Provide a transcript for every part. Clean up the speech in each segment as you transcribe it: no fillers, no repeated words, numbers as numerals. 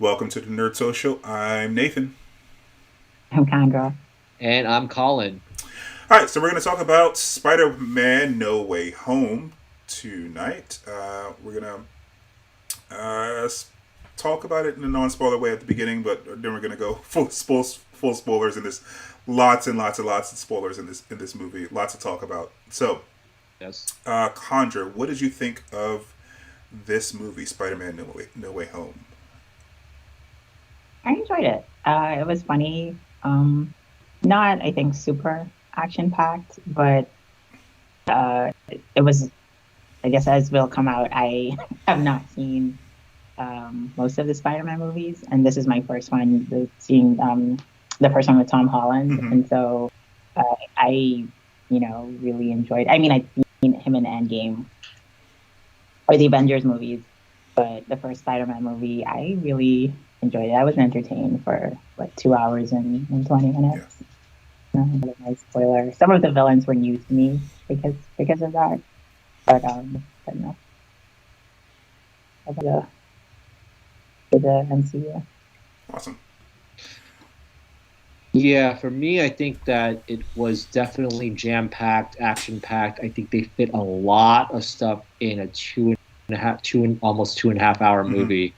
Welcome to the Nerd Social. I'm Nathan. I'm Kendra. And I'm Colin. All right, so we're going to talk about Spider-Man: No Way Home tonight. We're going to talk about it in a non-spoiler way at the beginning, but then we're going to go full spoilers in this. Lots and lots and lots of spoilers in this movie. Lots to talk about. So, Yes. Condra, what did you think of this movie, Spider-Man: No Way Home? I enjoyed it. It was funny. Not, I think, super action packed, but it was, I guess, as will come out, I have not seen most of the Spider-Man movies, and this is my first one seeing the first one with Tom Holland, Mm-hmm. and so I, really enjoyed. I mean, I've seen him in Endgame or the Avengers movies, but the first Spider-Man movie, I really enjoyed it. I was entertained for like 2 hours and 20 Yeah, minutes. Another nice spoiler. Some of the villains were new to me because of that, but no, for the MCU. awesome. Yeah, for me, I think that it was definitely jam-packed, action-packed. I think they fit a lot of stuff in a almost 2.5 hour Mm-hmm. movie.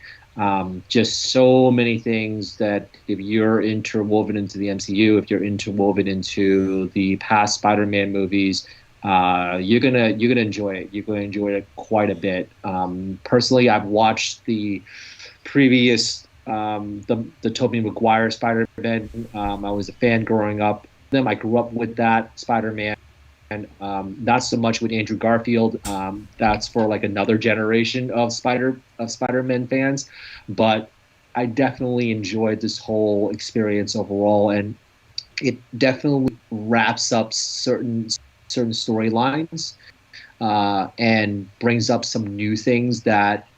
Just so many things that if you're interwoven into the MCU, if you're interwoven into the past Spider-Man movies, you're gonna enjoy it. You're gonna enjoy it quite a bit. Personally, I've watched the previous the Tobey Maguire Spider-Man. I was a fan growing up. I grew up with that Spider-Man. And not so much with Andrew Garfield. That's for like another generation of Spider-Man fans. But I definitely enjoyed this whole experience overall, and it definitely wraps up certain storylines and brings up some new things that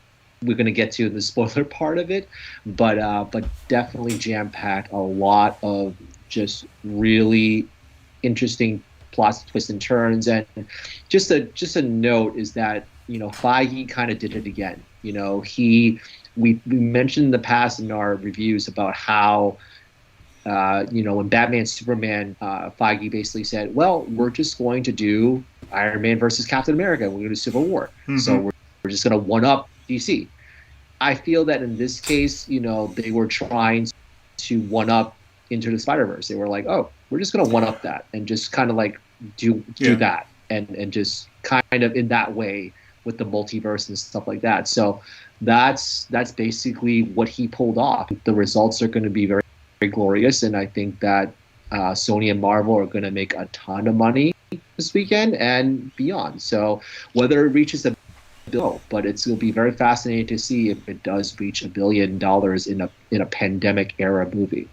we're going to get to in the spoiler part of it, but definitely jam packed a lot of just really interesting plots, twists and turns. And just a note is that Feige kind of did it again. We mentioned in the past in our reviews about how in Batman Superman, Feige basically said, well, we're just going to do Iron Man versus Captain America. We're going to do Civil War. So Mm-hmm. we're just going to one up DC. I feel that in this case, they were trying to one up Into the Spider-Verse. They were like, oh, we're just going to one up that and just kind of like do Yeah. that and just kind of in that way with the multiverse and stuff like that. So that's basically what he pulled off. The results are going to be very, very glorious, and I think that Sony and Marvel are going to make a ton of money this weekend and beyond. So whether it reaches a bill, but it's going to be very fascinating to see if it does reach $1 billion in a pandemic era movie.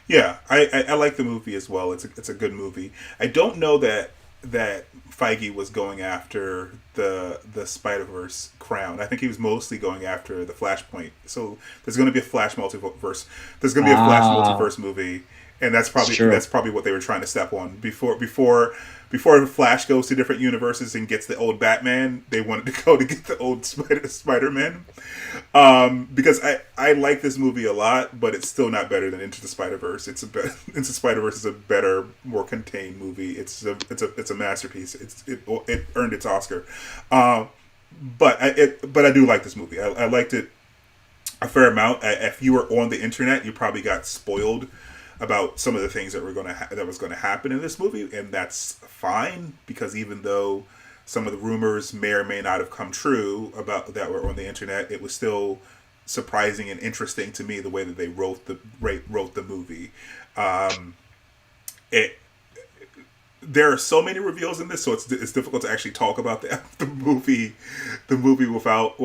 Yeah, I like the movie as well. It's a good movie. I don't know that Feige was going after the Spider Verse crown. I think he was mostly going after the Flashpoint. So there's going to be a Flash multiverse. There's going to be a Flash Ah, multiverse movie, and it's true. that's probably what they were trying to step on before Flash goes to different universes and gets the old Batman. They wanted to go to get the old Spider Man. Because I like this movie a lot, but it's still not better than Into the Spider Verse. Into Spider Verse is a better, more contained movie. It's a masterpiece. It earned its Oscar. Um, but I do like this movie. I liked it a fair amount. If you were on the internet, you probably got spoiled about some of the things that was going to happen in this movie, and that's fine because even though some of the rumors may or may not have come true about that were on the internet, it was still surprising and interesting to me the way that they wrote the movie. Um, it There are so many reveals in this, so it's difficult to actually talk about the movie without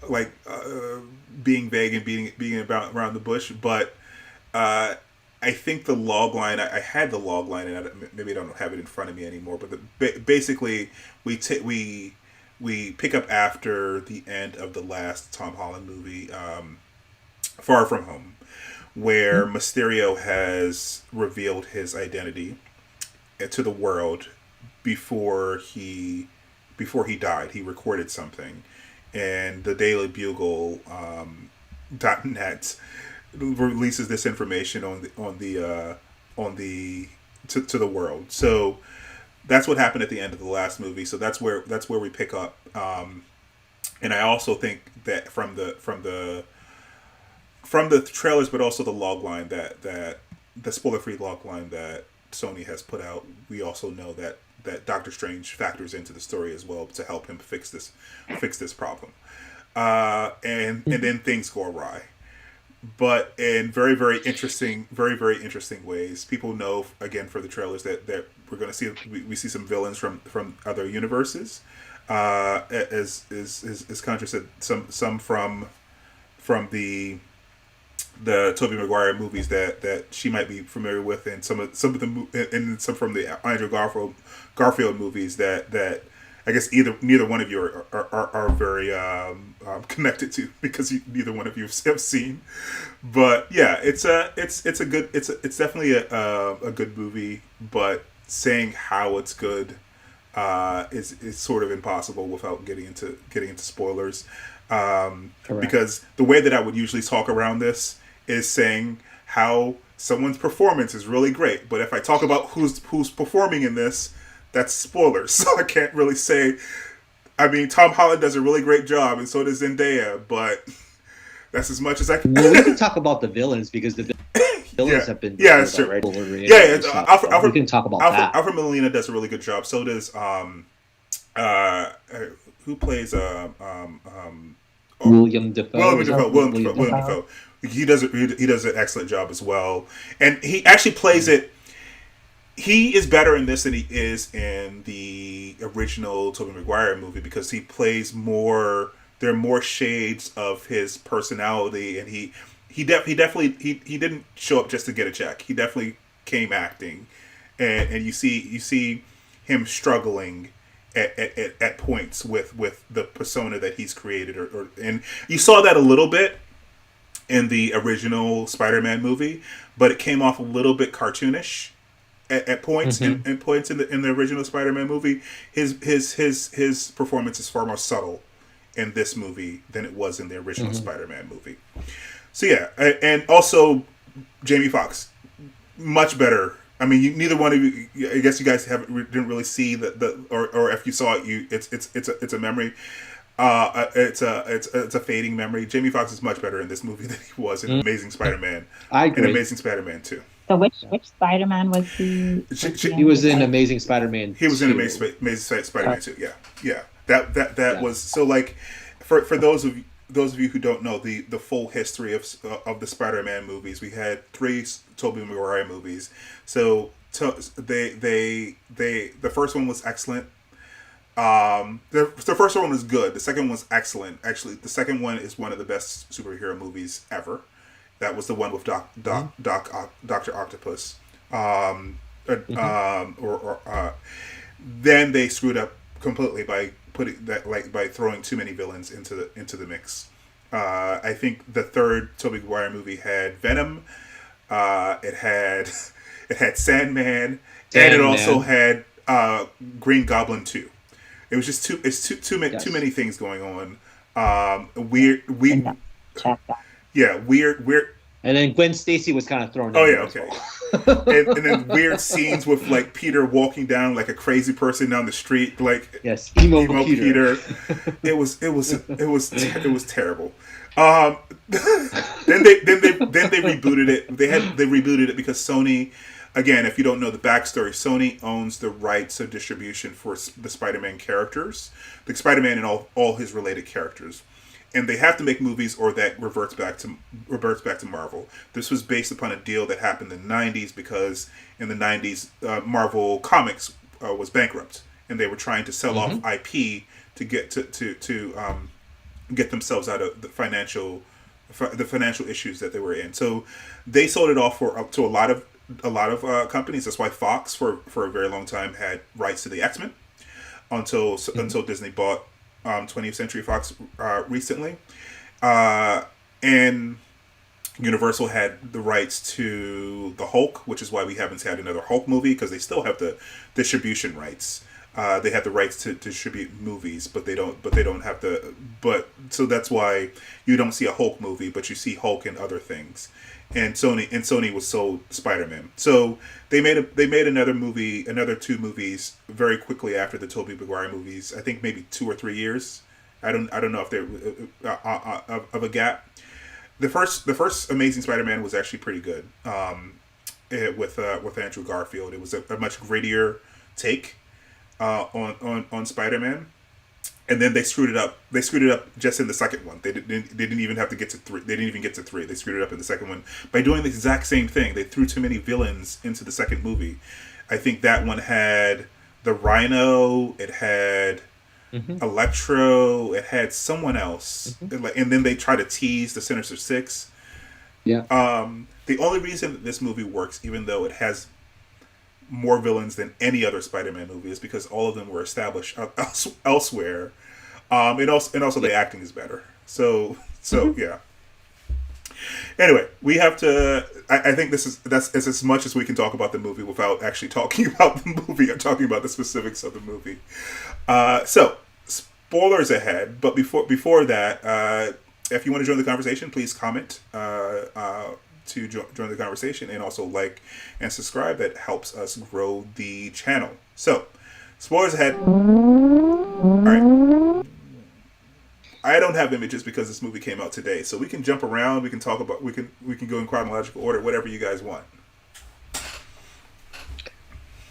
like being vague and being about around the bush. But uh, I think the log line. I had the log line, and maybe I don't have it in front of me anymore. But basically, we t- we pick up after the end of the last Tom Holland movie, Far From Home, where Mysterio has revealed his identity to the world before he died. He recorded something, and the Daily Bugle .net releases this information on the to the world. So that's what happened at the end of the last movie. So that's where we pick up. And I also think that from the trailers, but also the log line that the spoiler free log line that Sony has put out, we also know that Doctor Strange factors into the story as well to help him fix this problem. And then things go awry, but in very very interesting ways. People know again for the trailers that we're going to see we see some villains from other universes. As Contra said, some from the Tobey Maguire movies that she might be familiar with, and some from the Andrew Garfield movies that I guess neither one of you are very connected to, because neither one of you have seen. But yeah, it's definitely a good movie, but saying how it's good is sort of impossible without getting into spoilers. Because the way that I would usually talk around this is saying how someone's performance is really great, but if I talk about who's performing in this, that's spoilers. So I can't really say. I mean, Tom Holland does a really great job, and so does Zendaya, but that's as much as I can. Well, we can talk about the villains, because the villains have been that's true. Already. Alfred, we can talk about that. Alfred Molina does a really good job. So does who plays William Dafoe. William Dafoe. He does an excellent job as well, and he actually plays it. He is better in this than he is in the original Tobey Maguire movie, because he plays more. There are more shades of his personality, and he definitely didn't show up just to get a check. He definitely came acting, and you see him struggling at points with the persona that he's created, and you saw that a little bit in the original Spider-Man movie, but it came off a little bit cartoonish at points. Mm-hmm. and points in the original Spider-Man movie. His performance is far more subtle in this movie than it was in the original mm-hmm. Spider-Man movie. So yeah, and also Jamie Foxx, much better. I mean, neither one of you. I guess you guys didn't really see or if you saw it, it's a memory. It's a fading memory. Jamie Foxx is much better in this movie than he was in Amazing Spider-Man. I agree. And Amazing Spider-Man 2. So which Spider-Man was he? He was in Amazing Spider-Man. He was in Amazing Spider-Man 2. Yeah. That was so, like, for those of you who don't know the full history of the Spider-Man movies, we had 3 Tobey Maguire movies. So the first one was excellent. The first one was good. The second one was excellent. Actually, the second one is one of the best superhero movies ever. That was the one with Dr. Octopus. Then they screwed up completely by by throwing too many villains into the mix. I think the third Tobey Maguire movie had Venom. It had Sandman, and it also had Green Goblin 2. It was just too many things going on. Weird. And then Gwen Stacy was kind of thrown in. Oh yeah, okay. and then weird scenes with, like, Peter walking down like a crazy person down the street, like, yes, emo Peter. It was terrible. Then they rebooted it. They rebooted it because Sony. Again, if you don't know the backstory, Sony owns the rights of distribution for the Spider-Man characters, the Spider-Man and all his related characters, and they have to make movies or that reverts back to Marvel. This was based upon a deal that happened in the '90s, because in the '90s Marvel Comics was bankrupt, and they were trying to sell off IP to get to get themselves out of the financial issues that they were in. So they sold it off to a lot of companies. That's why Fox for a very long time had rights to the X-Men until Disney bought 20th Century Fox recently, and Universal had the rights to the Hulk, which is why we haven't had another Hulk movie, because they still have the distribution rights. They have the rights to distribute movies, but they don't have the. But so that's why you don't see a Hulk movie, but you see Hulk in other things. And Sony was sold Spider-Man. So they made another movie, another two movies very quickly after the Tobey Maguire movies. I think maybe 2 or 3 years. I don't know if they're of a gap. The first Amazing Spider-Man was actually pretty good. With Andrew Garfield, it was a much grittier take on Spider-Man, and then they screwed it up. They screwed it up just in the second one. They didn't even have to get to 3. They didn't even get to 3. They screwed it up in the second one by doing the exact same thing. They threw too many villains into the second movie. I think that one had the Rhino. It had Electro. It had someone else, and then they try to tease the Sinister Six. Yeah. The only reason that this movie works, even though it has more villains than any other Spider-Man movie, is because all of them were established elsewhere, and also the acting is better. So yeah. Anyway, we have to. I think that's as much as we can talk about the movie without actually talking about the movie or talking about the specifics of the movie. So spoilers ahead, but before that, if you want to join the conversation, please comment to join the conversation, and also like and subscribe. That helps us grow the channel. So, spoilers ahead. All right. I don't have images because this movie came out today, so we can jump around. We can talk about. We can go in chronological order, whatever you guys want.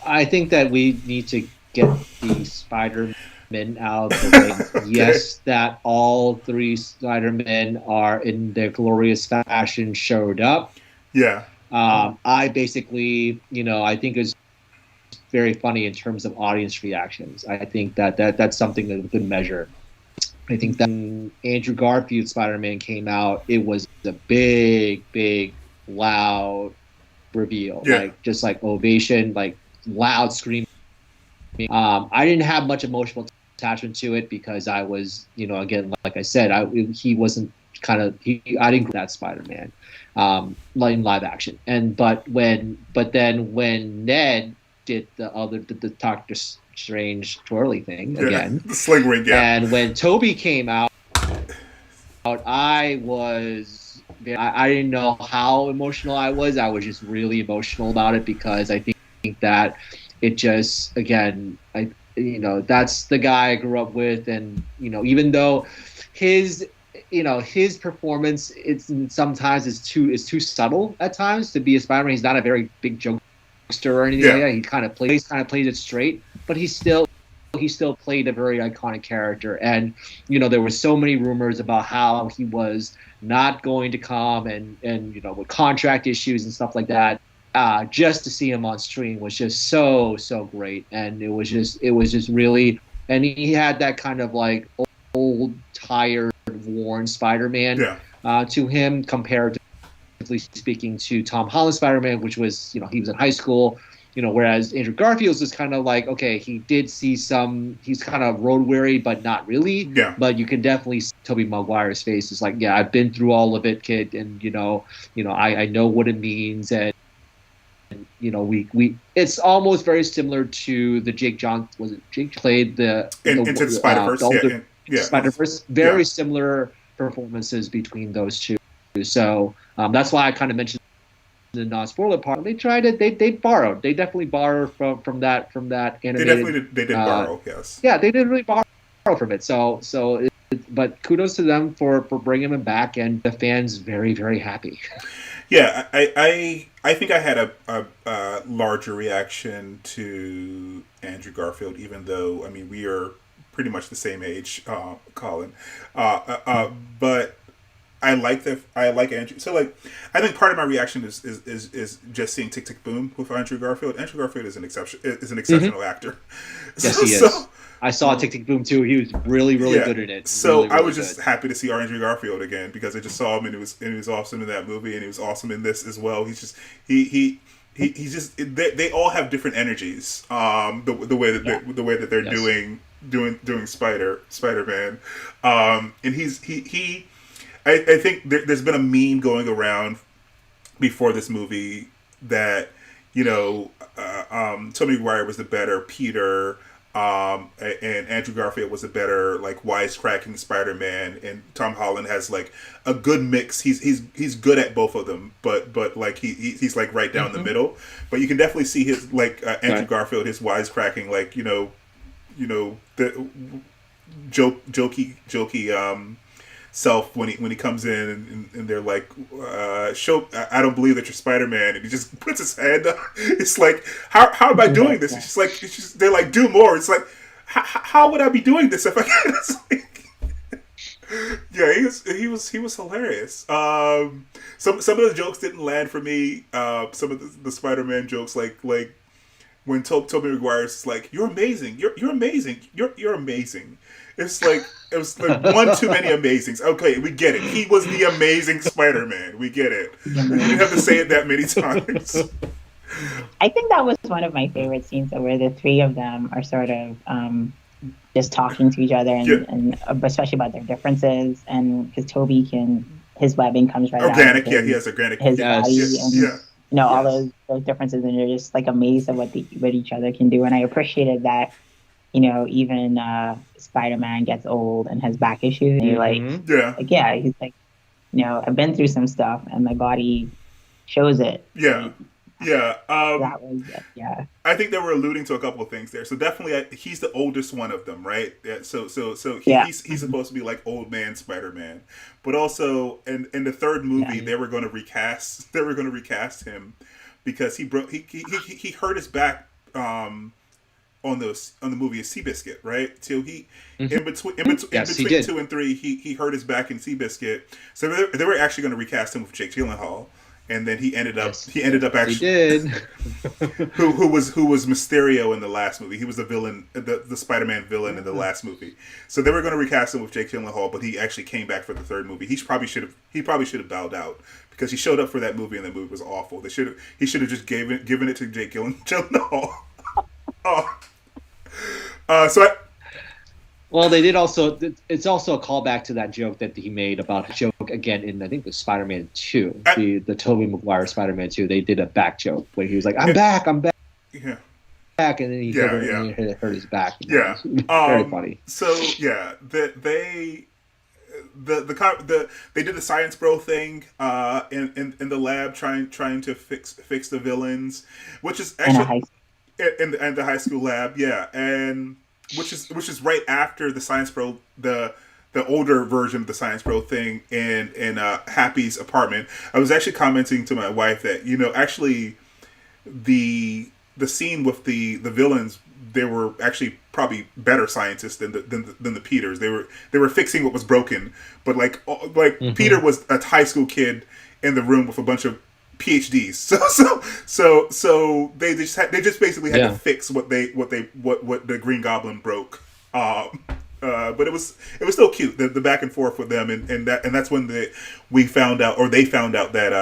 I think that we need to get the Spider-Men out of the way. Yes, that all 3 Spider-Men are in their glorious fashion showed up. Yeah. I basically, I think it's very funny in terms of audience reactions. I think that's something that we can measure. I think that when Andrew Garfield's Spider-Man came out, it was a big, loud reveal. Yeah. Just like ovation, like loud screaming. I didn't have much emotional attachment to it because I was, again, like I said, he wasn't I didn't that Spider-Man, in live action. But then when Ned did the Doctor Strange twirly thing again, the sling ring, and when Tobey came out, I didn't know how emotional I was. I was just really emotional about it because I think that it just, again, that's the guy I grew up with, and even though his performance sometimes is too subtle at times to be a Spider-Man. He's not a very big jokester or anything like that. He kind of plays it straight, but he still played a very iconic character. And there were so many rumors about how he was not going to come, and with contract issues and stuff like that. Just to see him on screen was just so great, and it was just really, and he had that kind of like old, tired, worn Spider-Man to him, comparatively speaking to Tom Holland's Spider-Man, which was he was in high school, whereas Andrew Garfield's is kind of like, okay, he did see he's kind of road weary, but not really. Yeah. But you can definitely see Tobey Maguire's face is like, yeah, I've been through all of it, kid, and I know what it means, and we it's almost very similar to the Jake played Into the Spider-Verse, Spider-Verse, very similar performances between those two. So that's why I kind of mentioned the non-spoiler part. They tried it. They definitely borrowed from that animated. They did borrow. Yes. Yeah, they did really borrow from it. But kudos to them for bringing him back, and the fans very, very happy. Yeah, I think I had a larger reaction to Andrew Garfield, even though we are pretty much the same age, Colin. But I like Andrew. So I think part of my reaction is just seeing Tick Tick Boom with Andrew Garfield. Andrew Garfield is an exceptional actor. Yes, he is. I saw Tick Tick Boom too. He was really good at it. So really I was just happy to see Andrew Garfield again because I just saw him and he was awesome in that movie, and he was awesome in this as well. He's just he's just they all have different energies. The way that they're doing Spider-Man, and he I think there's been a meme going around before this movie that Tobey Maguire was the better Peter. And Andrew Garfield was a better like wisecracking Spider-Man, and Tom Holland has like a good mix. He's good at both of them, but like he's like right down the middle. But you can definitely see his like Andrew Garfield, his wisecracking, like the jokey self when he comes in and they're like, I don't believe that you're Spider-Man, and he just puts his hand up. It's like, how am I doing this? It's just like they're like, do more. It's like, how would I be doing this if I can't? It's like, yeah, he was hilarious. Some of the jokes didn't land for me. Some of the Spider-Man jokes, like when Tobey Maguire's like, you're amazing, you're amazing, you're amazing. It was like one too many amazings. Okay, we get it. He was the amazing Spider-Man. We get it. You didn't have to say it that many times. I think that was one of my favorite scenes, where the three of them are sort of just talking to each other, and especially about their differences, and because Toby his webbing comes right organic. out. He has organic. His body, and all those differences, and you're just like amazed at what each other can do, and I appreciated that. Even Spider-Man gets old and has back issues. And you're he's like, I've been through some stuff and my body shows it. Yeah. That was it. Yeah. I think they were alluding to a couple of things there. So definitely, he's the oldest one of them, right? So he's supposed to be like old man Spider-Man, but also in the third movie they were going to recast him because he hurt his back. On the movie of Seabiscuit, right? So he in between 2 and 3, he hurt his back in Seabiscuit. So they were actually going to recast him with Jake Gyllenhaal, and then he ended up actually who was Mysterio in the last movie. He was the villain, the Spider-Man villain in the last movie. So they were going to recast him with Jake Gyllenhaal, but he actually came back for the third movie. He probably should have bowed out because he showed up for that movie and that movie was awful. He should have just given it to Jake Gyllenhaal. Well, they did also. It's also a callback to that joke that he made about a joke again in I think the Spider-Man 2, the Tobey Maguire Spider-Man 2. They did a back joke where he was like, "I'm back," yeah, and then he hurt his back. Yeah, very funny. So yeah, they did the Science Bro thing in the lab trying to fix the villains, which is actually. In the high school lab, yeah, and which is right after the Science Bro, the older version of the Science Bro thing in Happy's apartment. I was actually commenting to my wife that actually the scene with the villains, they were actually probably better scientists than the Peters. They were fixing what was broken, but like Peter was a high school kid in the room with a bunch of PhDs, so they just basically had to fix what the Green Goblin broke. But it was still cute, the back and forth with them, and that's when they found out that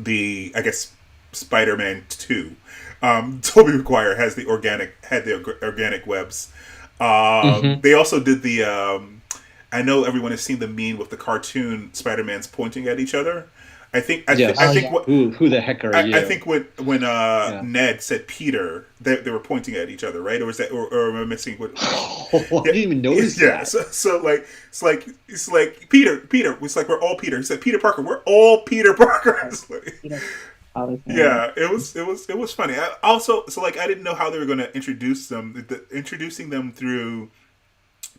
I guess Spider-Man 2, Tobey Maguire had the organic webs. They also did the I know everyone has seen the meme with the cartoon Spider-Man's pointing at each other. I think who the heck are you? I think when Ned said Peter, they were pointing at each other, right? Or was that, or am I missing what? I didn't even notice that. Yeah, so like it's like Peter. It's like we're all Peter. He said Peter Parker. We're all Peter Parker. Yeah, it was funny. I didn't know how they were going to introduce them. Introducing them through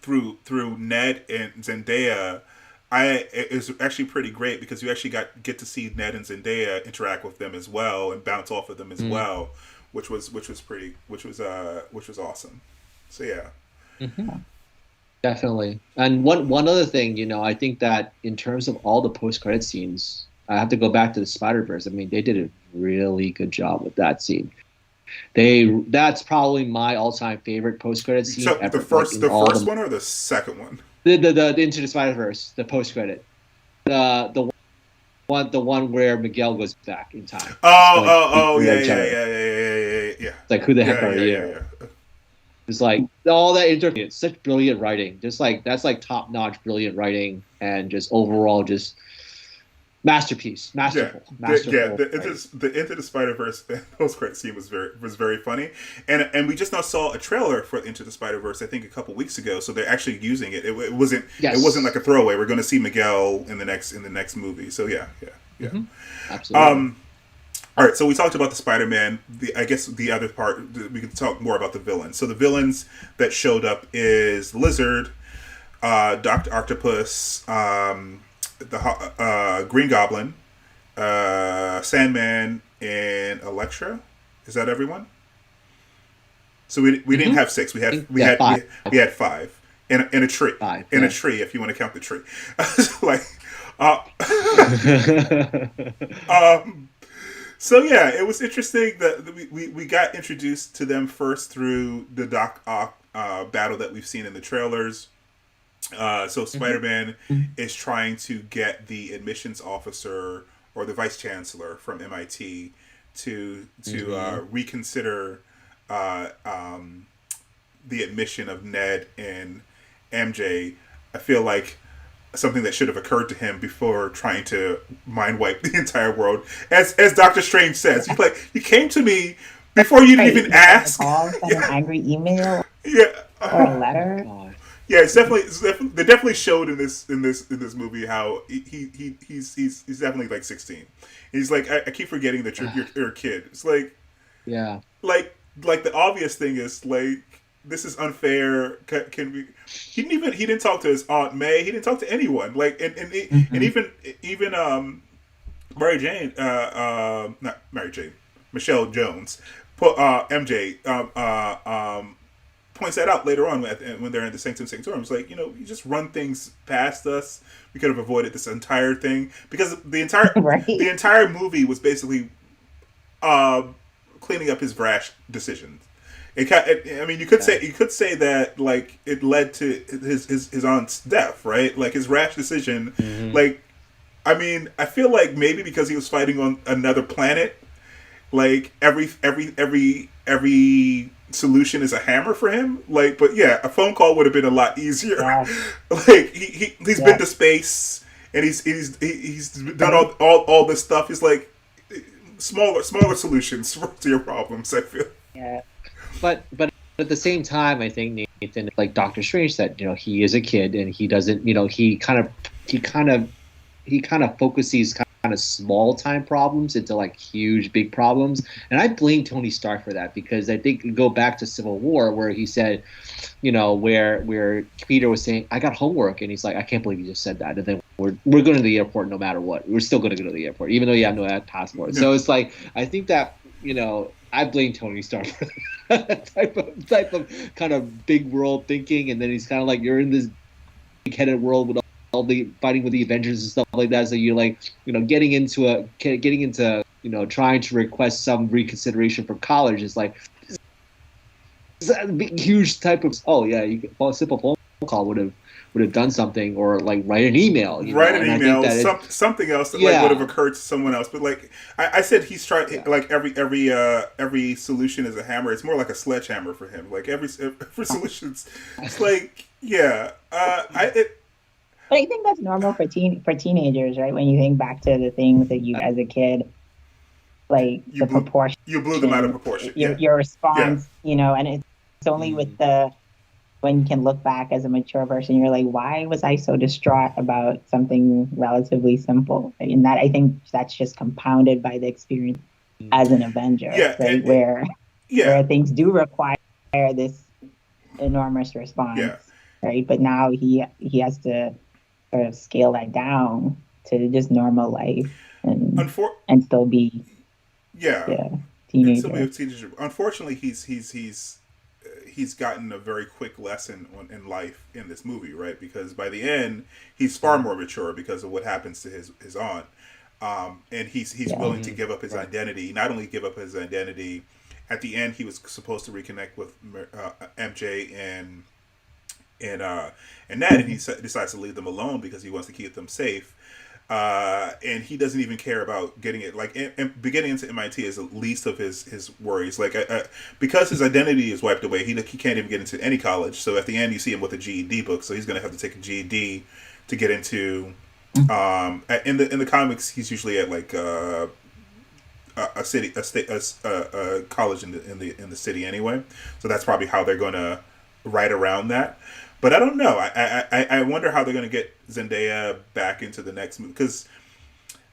Ned and Zendaya. It was actually pretty great because you actually get to see Ned and Zendaya interact with them as well and bounce off of them as well, which was awesome. So yeah, definitely. And one other thing, I think that in terms of all the post-credit scenes, I have to go back to the SpiderVerse. I mean, they did a really good job with that scene. That's probably my all-time favorite post-credit scene. So ever. The first one or the second one? The Into the Spider-Verse, the post-credit, the one where Miguel goes back in time. Yeah. Like, who the heck are you? Yeah. It's like all that interview. It's such brilliant writing. Just like that's like top-notch brilliant writing, and just overall just Masterpiece, masterful. The Into the Spider-Verse post-credit scene was very funny, and we just now saw a trailer for Into the Spider-Verse I think a couple weeks ago, so they're actually using it. It wasn't like a throwaway. We're going to see Miguel in the next movie. So yeah. Mm-hmm. Absolutely. All right, so we talked about the Spider-Man. I guess the other part we can talk more about the villains. So the villains that showed up is Lizard, Dr. Octopus, the Green Goblin, Sandman, and Electro. Is that everyone? So we didn't have 6. We had five. We had 5 in a tree. A tree, if you want to count the tree. So yeah, it was interesting that we got introduced to them first through the Doc Ock battle that we've seen in the trailers. So Spider-Man is trying to get the admissions officer or the vice chancellor from MIT to reconsider the admission of Ned and MJ. I feel like something that should have occurred to him before trying to mind wipe the entire world. As Doctor Strange says, he's like, you came to me before you didn't even ask. An angry email. Or a letter. God. Yeah, it's definitely they definitely showed in this movie how he's definitely like 16. He's like, I keep forgetting that you're a kid. It's like, yeah, like the obvious thing is like, this is unfair. Can we? He didn't talk to his Aunt May. He didn't talk to anyone. Like and even Mary Jane, not Mary Jane, Michelle Jones, MJ points that out later on when they're in the Sanctum Sanctorum. It's like, you just run things past us. We could have avoided this entire thing because the entire movie was basically cleaning up his rash decisions. You could say that like it led to his aunt's death, right? Like his rash decision. Mm-hmm. Like, I mean, I feel like maybe because he was fighting on another planet, like every solution is a hammer for him. Like, but yeah, a phone call would have been a lot easier. Yeah. Like he's been to space and he's done all this stuff. He's like smaller solutions to your problems, I feel. Yeah. But at the same time, I think Nathan, like Doctor Strange said, he is a kid and he doesn't, he kind of focuses kind of small time problems into like huge big problems, and I blame Tony Stark for that because I think you go back to Civil War where he said, where Peter was saying, I got homework, and he's like, I can't believe you just said that, and then we're going to the airport no matter what. We're still going to go to the airport even though you have no passport. So it's like, I think that I blame Tony Stark for that type of kind of big world thinking, and then he's kind of like, you're in this big-headed world with all the fighting with the Avengers and stuff like that. So you're like, getting into trying to request some reconsideration for college is like a big, huge type of. Oh yeah, a simple phone call would have done something, or like write an email. Something else that like would have occurred to someone else. But like I said, he's trying like every solution is a hammer. It's more like a sledgehammer for him. Like every solution's it's like But I think that's normal for teenagers, right? When you think back to the things that you as a kid, like proportion. You blew them out of proportion. Your response, and it's only with when you can look back as a mature person, you're like, why was I so distraught about something relatively simple? And that, I think that's just compounded by the experience as an Avenger, right? Where things do require this enormous response, right? But now he has to sort of scale that down to just normal life and still be teenager. Unfortunately, he's gotten a very quick lesson in life in this movie, right? Because by the end, he's far more mature because of what happens to his aunt, and he's willing to give up his identity. Not only give up his identity, at the end he was supposed to reconnect with MJ and Ned, and he decides to leave them alone because he wants to keep them safe. And he doesn't even care about getting it. Like, getting into MIT is the least of his worries. Like, because his identity is wiped away, he can't even get into any college. So at the end, you see him with a GED book. So he's going to have to take a GED to get into In the comics, he's usually at like a city, a state, a college in the city anyway. So that's probably how they're going to write around that. But I don't know. I wonder how they're going to get Zendaya back into the next movie, because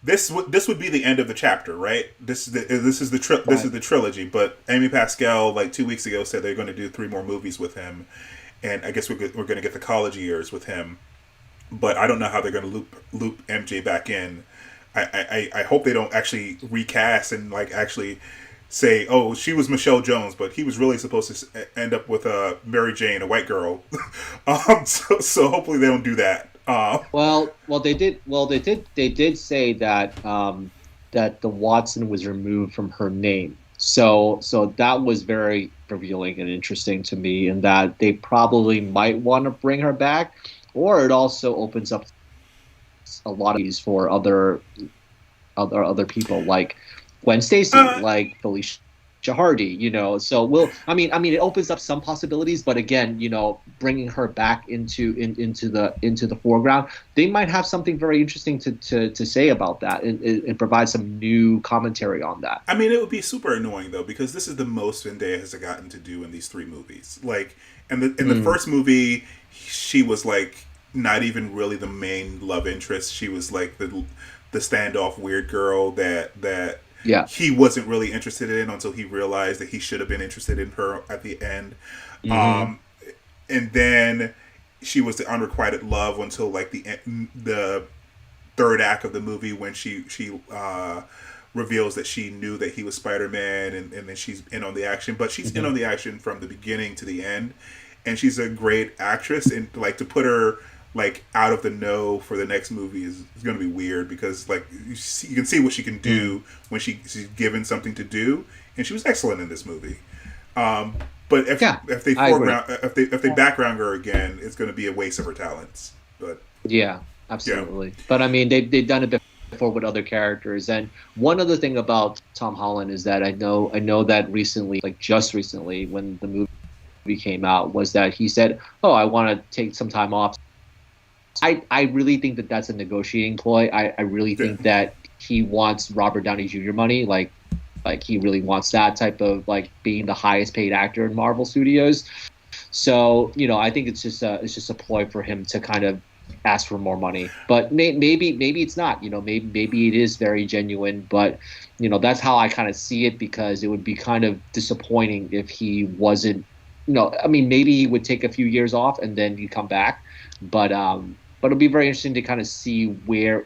this would be the end of the chapter, right? This is the trilogy. But Amy Pascal, like 2 weeks ago, said they're going to do 3 more movies with him, and I guess we're going to get the college years with him. But I don't know how they're going to loop MJ back in. I hope they don't actually recast and like actually say, oh, she was Michelle Jones, but he was really supposed to end up with Mary Jane, a white girl. So hopefully they don't do that. Well, they did say that that the Watson was removed from her name. So that was very revealing and interesting to me, and that they probably might want to bring her back, or it also opens up a lot of these for other people, like Gwen Stacy, like Felicia Hardy, So it opens up some possibilities, but again, bringing her back into the foreground, they might have something very interesting to say about that, and provide some new commentary on that. I mean, it would be super annoying though, because this is the most Zendaya has gotten to do in these 3 movies. Like, in the first movie, she was like not even really the main love interest. She was like the standoff weird girl that he wasn't really interested in until he realized that he should have been interested in her at the end. And then she was the unrequited love until like the third act of the movie, when she reveals that she knew that he was Spider-Man, and then she's in on the action. But she's in on the action from the beginning to the end, and she's a great actress. And like, to put her like out of the know for the next movie is going to be weird, because like you can see what she can do when she's given something to do, and she was excellent in this movie. But if they background her again, it's going to be a waste of her talents. But yeah, absolutely. Yeah. But I mean, they've done it before with other characters. And one other thing about Tom Holland is that I know that recently, like just recently, when the movie came out, was that he said, "Oh, I want to take some time off." I really think that that's a negotiating ploy. I really think that he wants Robert Downey Jr. money, like he really wants that type of, like, being the highest paid actor in Marvel Studios. So I think it's just a ploy for him to kind of ask for more money. But maybe it's not. Maybe it is very genuine. But that's how I kind of see it, because it would be kind of disappointing if he wasn't. I mean, maybe he would take a few years off and then he'd come back. But it'll be very interesting to kind of see where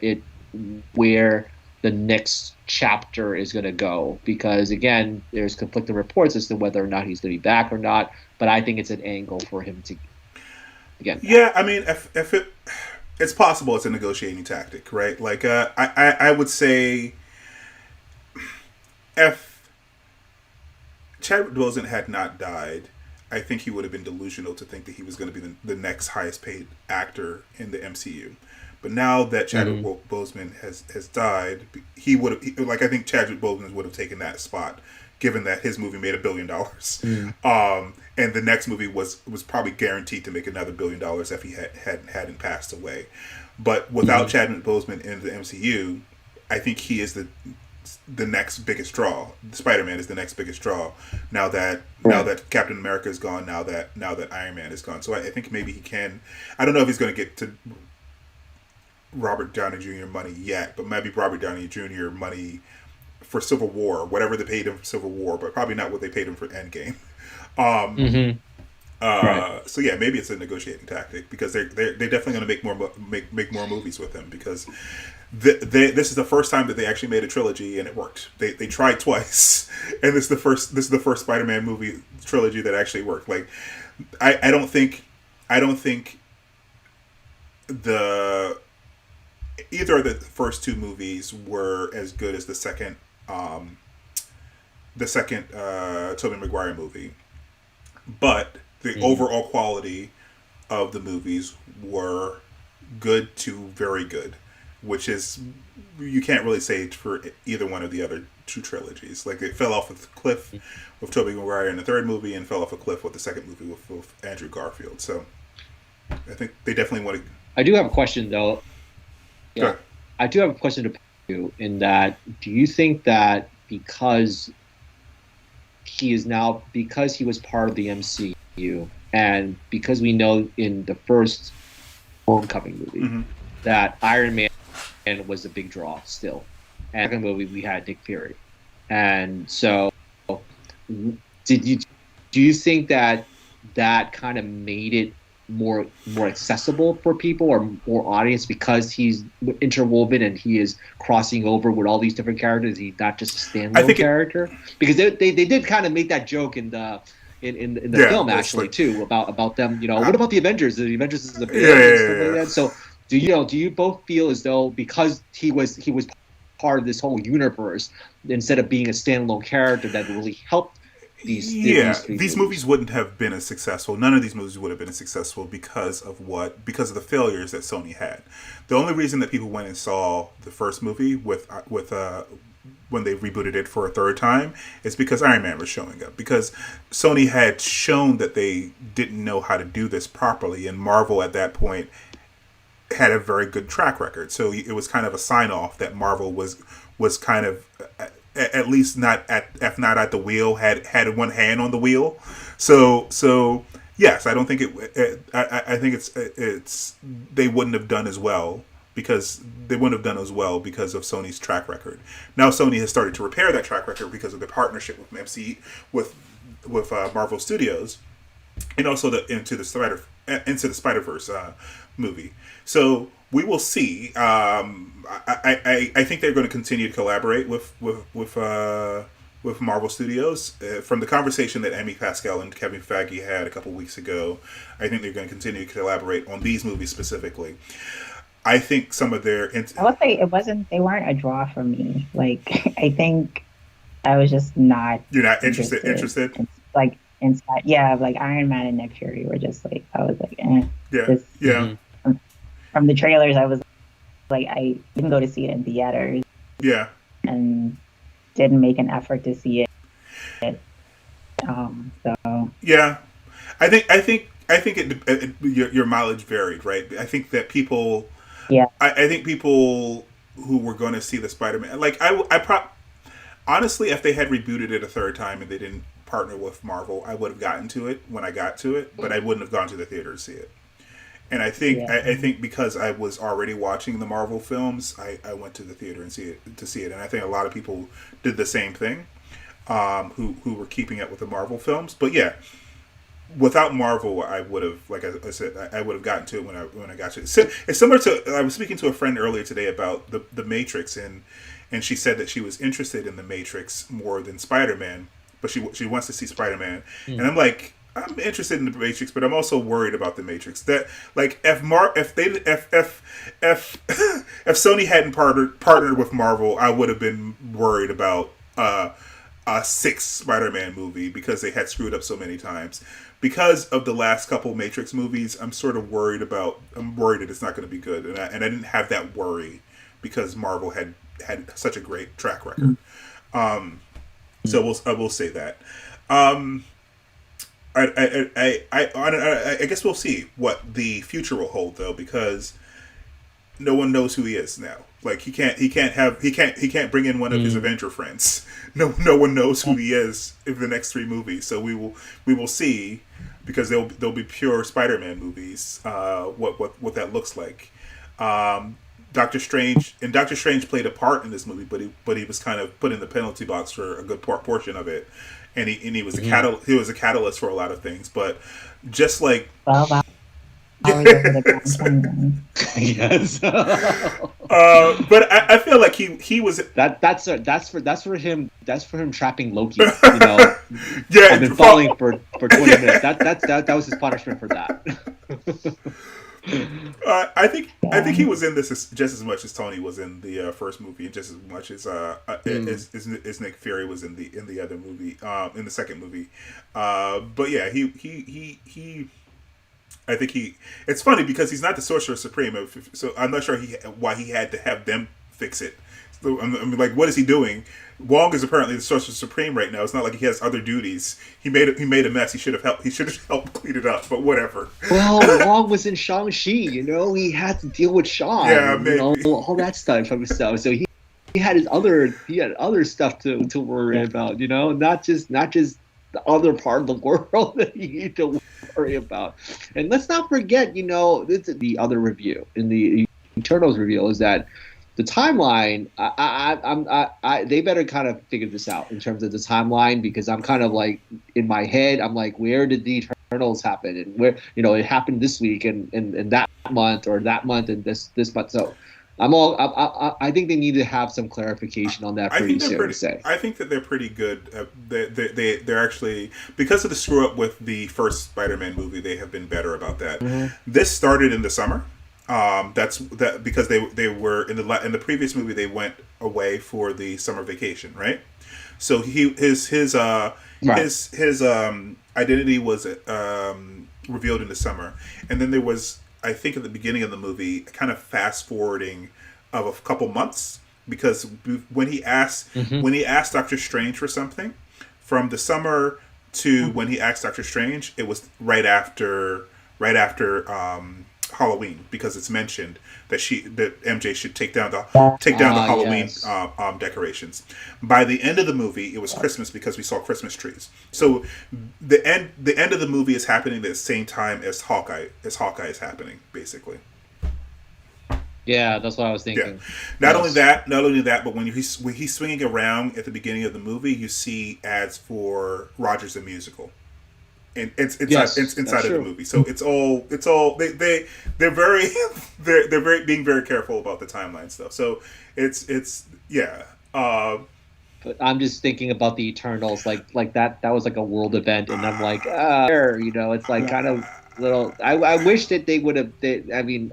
the next chapter is going to go, because again, there's conflicting reports as to whether or not he's going to be back or not. But I think it's an angle for him to get back. Yeah, I mean, if it's possible, it's a negotiating tactic, right? Like, I would say if Chadwick Boseman had not died, I think he would have been delusional to think that he was going to be the next highest paid actor in the MCU. But now that Chadwick Boseman has died, he would have, I think Chadwick Boseman would have taken that spot, given that his movie made $1 billion. And the next movie was probably guaranteed to make another $1 billion if he hadn't passed away. But without Chadwick Boseman in the MCU, I think he is the next biggest draw. Spider-Man is the next biggest draw. Now that Captain America is gone, now that Iron Man is gone. So I think maybe he can. I don't know if he's going to get to Robert Downey Jr. money yet, but maybe Robert Downey Jr. money for Civil War, whatever they paid him for Civil War, but probably not what they paid him for Endgame. So yeah, maybe it's a negotiating tactic, because they're definitely going to make more movies with him, because this is the first time that they actually made a trilogy and it worked. They tried twice, and this is the first Spider-Man movie trilogy that actually worked. Like, I don't think either of the first 2 movies were as good as the second Tobey Maguire movie, but the overall quality of the movies were good to very good, which is, you can't really say for either one of the other 2 trilogies. Like, it fell off a cliff with Tobey Maguire in the third movie, and fell off a cliff with the second movie with Andrew Garfield. So I think they definitely want to. I do have a question though. Yeah, I do have a question to you. In that, do you think that because he was part of the MCU, and because we know in the first Homecoming movie that Iron Man was a big draw still, and in the second movie we had Nick Fury, and so do you think that kind of made it more accessible for people or more audience because he's interwoven and he is crossing over with all these different characters? He's not just a standalone character, because they did kind of make that joke in the film actually too about them. What about the Avengers? The Avengers is a big like that. So do you both feel as though because he was part of this whole universe instead of being a standalone character that really helped? These movies wouldn't have been as successful. None of these movies would have been as successful because of the failures that Sony had. The only reason that people went and saw the first movie with when they rebooted it for a third time is because Iron Man was showing up. Because Sony had shown that they didn't know how to do this properly, and Marvel at that point had a very good track record. So it was kind of a sign off that Marvel was kind of at least if not at the wheel, had one hand on the wheel. So yes, I don't think I think it's they wouldn't have done as well because of Sony's track record. Now Sony has started to repair that track record because of the partnership with MC with Marvel Studios, and also into the SpiderVerse movie. So we will see. I think they're going to continue to collaborate with Marvel Studios. From the conversation that Amy Pascal and Kevin Feige had a couple weeks ago, I think they're going to continue to collaborate on these movies specifically. I think some of their... I would say they weren't a draw for me. Like, I think I was just not... You're not interested? Like, inside, like Iron Man and Nick Fury were just like, I was like, eh. From the trailers, I was like, I didn't go to see it in theaters. Yeah. And didn't make an effort to see it. So. Yeah. I think your mileage varied, right? I think that people. Yeah. I think people who were going to see the Spider-Man, like honestly, if they had rebooted it a third time and they didn't partner with Marvel, I would have gotten to it when I got to it, but I wouldn't have gone to the theater to see it. And I think I think because I was already watching the Marvel films, I went to the theater and see it. And I think a lot of people did the same thing, who were keeping up with the Marvel films. But yeah, without Marvel, I would have, like I said, I would have gotten to it when I got to it. So it's similar to, I was speaking to a friend earlier today about the Matrix, and she said that she was interested in the Matrix more than Spider-Man, but she wants to see Spider-Man, and I'm like, I'm interested in the Matrix, but I'm also worried about the Matrix. That, like, if Sony hadn't partnered with Marvel, I would have been worried about a sixth Spider-Man movie because they had screwed up so many times. Because of the last couple Matrix movies, I'm worried that it's not going to be good, and I didn't have that worry because Marvel had such a great track record. So I will say that. I guess we'll see what the future will hold, though, because no one knows who he is now. Like, he can't bring in one of his Avenger friends. No one knows who he is in the next 3 movies. So we will see, because they'll be pure Spider-Man movies. What that looks like. Doctor Strange played a part in this movie, but he was kind of put in the penalty box for a good portion of it. And he was a catalyst for a lot of things, but just like yes. But I feel like he was that's for him trapping Loki. Yeah, I've been falling for 20 minutes. That was his punishment for that. I think he was in this just as much as Tony was in the first movie, and just as much as Nick Fury was in the other movie, in the second movie. But yeah, he I think it's funny because he's not the Sorcerer Supreme, so I'm not sure why he had to have them fix it. So, I mean, like, what is he doing? Wong is apparently the Sorcerer Supreme right now. It's not like he has other duties. He made a mess. He should have helped. He should have helped clean it up. But whatever. Well, Wong was in Shang-Chi, you know, he had to deal with Sean, Yeah, maybe. you know, all that stuff. So he had other stuff to worry about, you know, not just the other part of the world that you need to worry about. And let's not forget, you know, the other review in the Eternals reveal is that the timeline. They better kind of figure this out in terms of the timeline, because I'm kind of like in my head, I'm like, where did the Eternals happen, and where, you know, it happened this week and that month, or that month and this month. So I think they need to have some clarification on that pretty soon. I think that they're pretty good. They're actually, because of the screw up with the first Spider-Man movie, they have been better about that. Mm-hmm. This started in the summer. That's because they were in the previous movie, they went away for the summer vacation, right? So his identity was revealed in the summer, and then there was, I think, at the beginning of the movie, kind of fast forwarding of a couple months, because when he asked Doctor Strange for something from the summer to when he asked Doctor Strange, it was right after Halloween, because it's mentioned that MJ should take down the Halloween decorations. By the end of the movie, it was Christmas, because we saw Christmas trees. So the end of the movie is happening at the same time as Hawkeye is happening, basically. Yeah, that's what I was thinking. Yeah. Not only that, but when he's swinging around at the beginning of the movie, you see ads for Rogers the Musical. And it's inside of the movie, so it's all they're very being very careful about the timeline stuff. So it's yeah. But I'm just thinking about the Eternals, like that was like a world event, and I'm like, you know, it's like kind of little. I wish that they would have. I mean,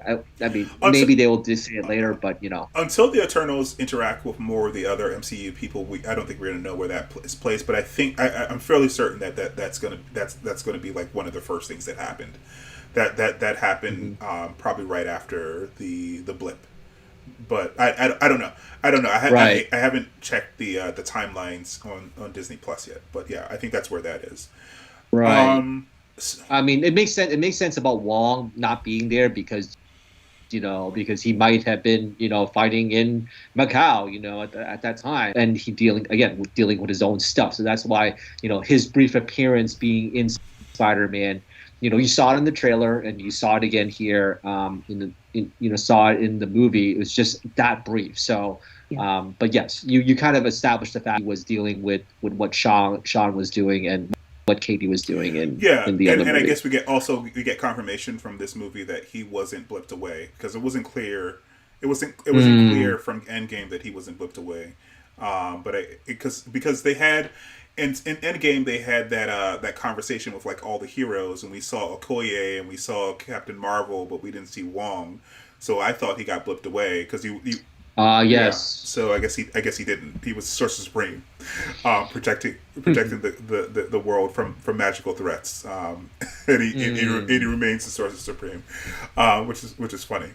maybe they will just say it later, but you know, until the Eternals interact with more of the other MCU people, I don't think we're gonna know where that is placed. But I think I'm fairly certain that's gonna be like one of the first things that happened. That happened probably right after the blip. But I don't know. I haven't checked the timelines on Disney Plus yet. But yeah, I think that's where that is. Right. I mean, it makes sense. It makes sense about Wong not being there, because he might have been, fighting in Macau, at that time, and he dealing with his own stuff. So that's why, his brief appearance being in Spider-Man, you saw it in the trailer and you saw it again here, saw it in the movie. It was just that brief. So, but yes, you kind of established the fact he was dealing with what Sean was doing and what Katie was doing in the other movie. And I guess we get confirmation from this movie that he wasn't blipped away, because it wasn't clear. It wasn't clear from Endgame that he wasn't blipped away. Because they had in Endgame, they had that conversation with like all the heroes, and we saw Okoye and we saw Captain Marvel, but we didn't see Wong. So I thought he got blipped away because yes. Yeah, so I guess he didn't. He was Sorcerer Supreme, protecting the world from magical threats, and he remains the Sorcerer Supreme, which is funny.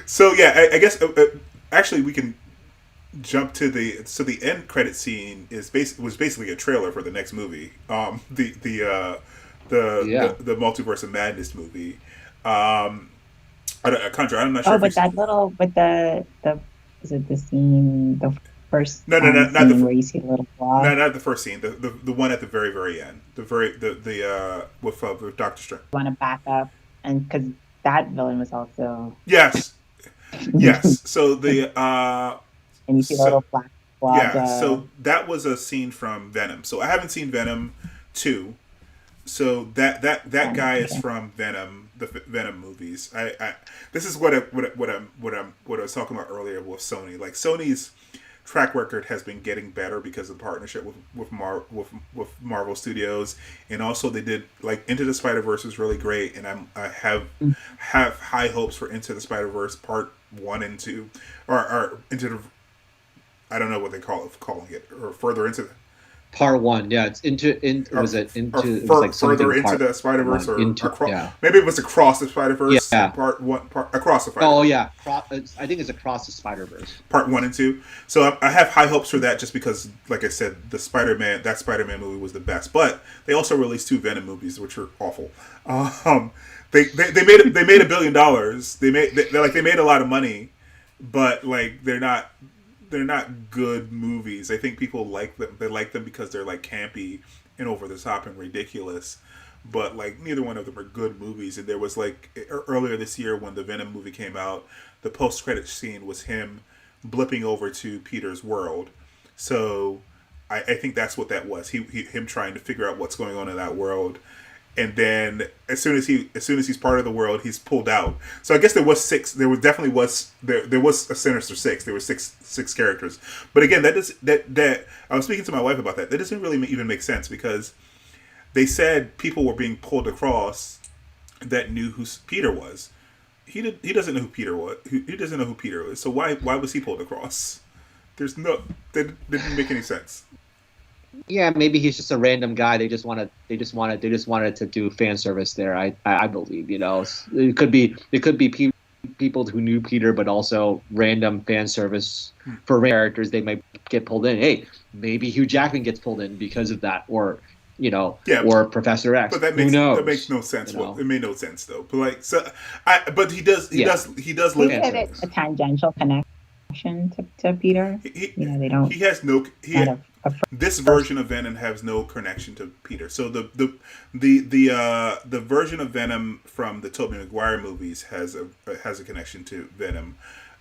So yeah, I guess actually we can jump to the end credit scene was basically a trailer for the next movie, the Multiverse of Madness movie. Conjure, I'm not sure. Oh, but is it the scene, the first not scene where you see the little flaw? No, not the first scene. The one at the very, very end. With Doctor Strange. I want to back up, and because that villain was also yes. So the and you see the little black flaw. Yeah. So that was a scene from Venom. So I haven't seen Venom 2. So that guy is from Venom, the Venom movies. This is what I was talking about earlier with Sony. Like, Sony's track record has been getting better because of the partnership with Marvel Studios, and also they did, like, Into the Spider-Verse was really great, and I have high hopes for Into the Spider-Verse Part 1 and 2, or Into the, I don't know what they calling it, or further into the Part 1, yeah, it's was like further into part the Spider-Verse one, maybe it was across the Spider-Verse. Yeah. Part 1, across the Spider-Verse. Oh yeah, I think it's across the Spider-Verse. Part 1 and 2. So I have high hopes for that, just because, like I said, that Spider-Man movie was the best. But they also released 2 Venom movies, which were awful. They made $1 billion. They made a lot of money, but like they're not good movies. I think people like them. They like them because they're like campy and over the top and ridiculous. But like neither one of them are good movies. And there was like earlier this year when the Venom movie came out, the post-credit scene was him blipping over to Peter's world. So I think that's what that was. Him trying to figure out what's going on in that world. And then as soon as he's part of the world, he's pulled out. So I guess there was 6. There was a Sinister Six. There were six characters. But again, that I was speaking to my wife about that. That doesn't really even make sense, because they said people were being pulled across that knew who Peter was. He doesn't know who Peter was. He doesn't know who Peter is. So why was he pulled across? That didn't make any sense. Yeah, maybe he's just a random guy. They just wanted to do fan service there. I believe, it could be people who knew Peter, but also random fan service for characters. They might get pulled in. Hey, maybe Hugh Jackman gets pulled in because of that, or or Professor X. But who knows? That makes no sense. Well, it made no sense though. But but he does live. It's a tangential connection to Peter. They don't. He has no. This version of Venom has no connection to Peter. So the version of Venom from the Tobey Maguire movies has a connection to Venom.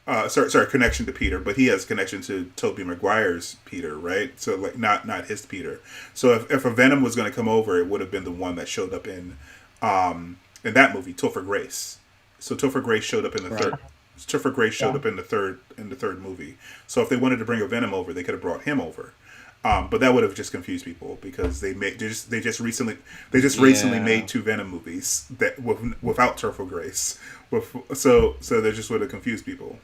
Connection to Peter, but he has connection to Tobey Maguire's Peter, right? So like not his Peter. So if a Venom was going to come over, it would have been the one that showed up in that movie, Topher Grace. So Topher Grace showed up in the third. Topher Grace showed up in the third movie. So if they wanted to bring a Venom over, they could have brought him over. But that would have just confused people, because they just recently made 2 Venom movies that without Topher Grace. So they just would have confused people.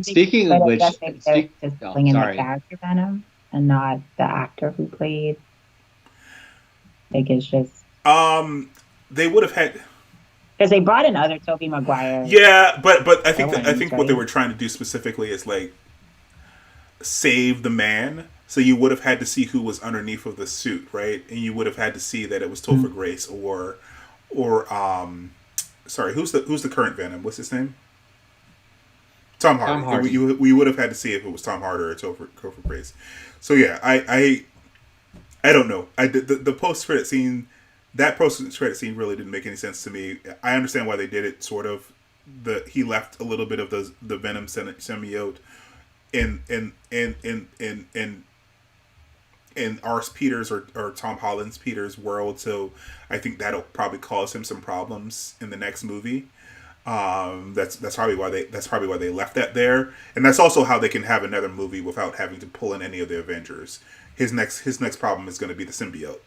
Speaking of which, just bring in the character Venom and not the actor who played. Like it's just they would have had, because they brought in other Tobey Maguire. Yeah, but I think right? What they were trying to do specifically is like save the man. So you would have had to see who was underneath of the suit, right? And you would have had to see that it was Topher Grace or who's the current Venom? What's his name? Tom Hardy. We would have had to see if it was Tom Hardy or Topher Grace. So yeah, I don't know. The post-credit scene, really didn't make any sense to me. I understand why they did it, sort of. He left a little bit of the Venom symbiote in our Peter's or Tom Holland's Peter's world, so I think that'll probably cause him some problems in the next movie. That's probably why they left that there, and that's also how they can have another movie without having to pull in any of the Avengers. His next problem is going to be the symbiote.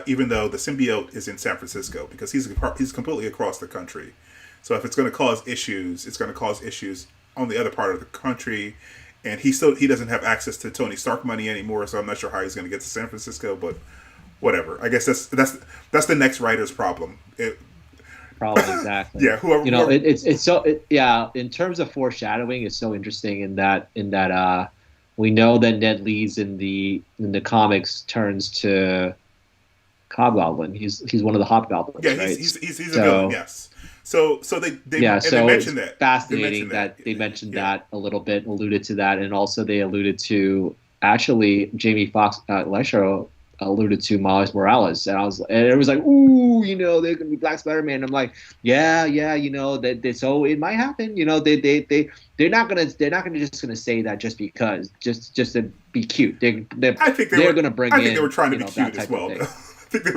Even though the symbiote is in San Francisco, because he's completely across the country. So if it's going to cause issues, it's going to cause issues on the other part of the country. And he doesn't have access to Tony Stark money anymore, so I'm not sure how he's going to get to San Francisco. But whatever. I guess that's the next writer's problem. Probably, exactly. Yeah, whoever. In terms of foreshadowing, it's so interesting in that we know that Ned Leeds in the comics turns to Hobgoblin. He's one of the Hobgoblins. Yeah, right? he's a villain. Yes. So they mentioned that. Fascinating that they mentioned that a little bit, alluded to that, and also they alluded to, actually, Jamie Foxx, Electro alluded to Miles Morales, and it was like, ooh, they're gonna be Black Spider-Man. I'm like, yeah, so it might happen. They're not gonna say that just because, just to be cute. I think they're gonna bring. I think they were trying to be cute as well. I think they're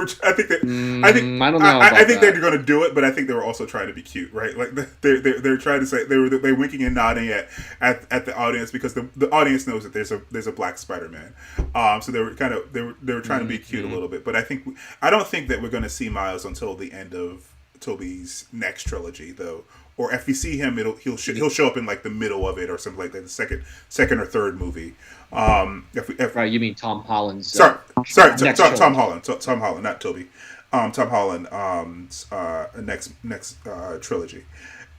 going to do it, but I think they were also trying to be cute, right? Like they're trying to say they're winking and nodding at the audience, because the audience knows that there's a Black Spider-Man. So they were trying to be cute a little bit, but I don't think that we're going to see Miles until the end of Tobey's next trilogy though. Or if you see him, he'll show up in like the middle of it or something like that, the second or third movie. Right, you mean Tom Holland's? Sorry, Tom trilogy. Tom Holland, not Toby. Tom Holland, next trilogy.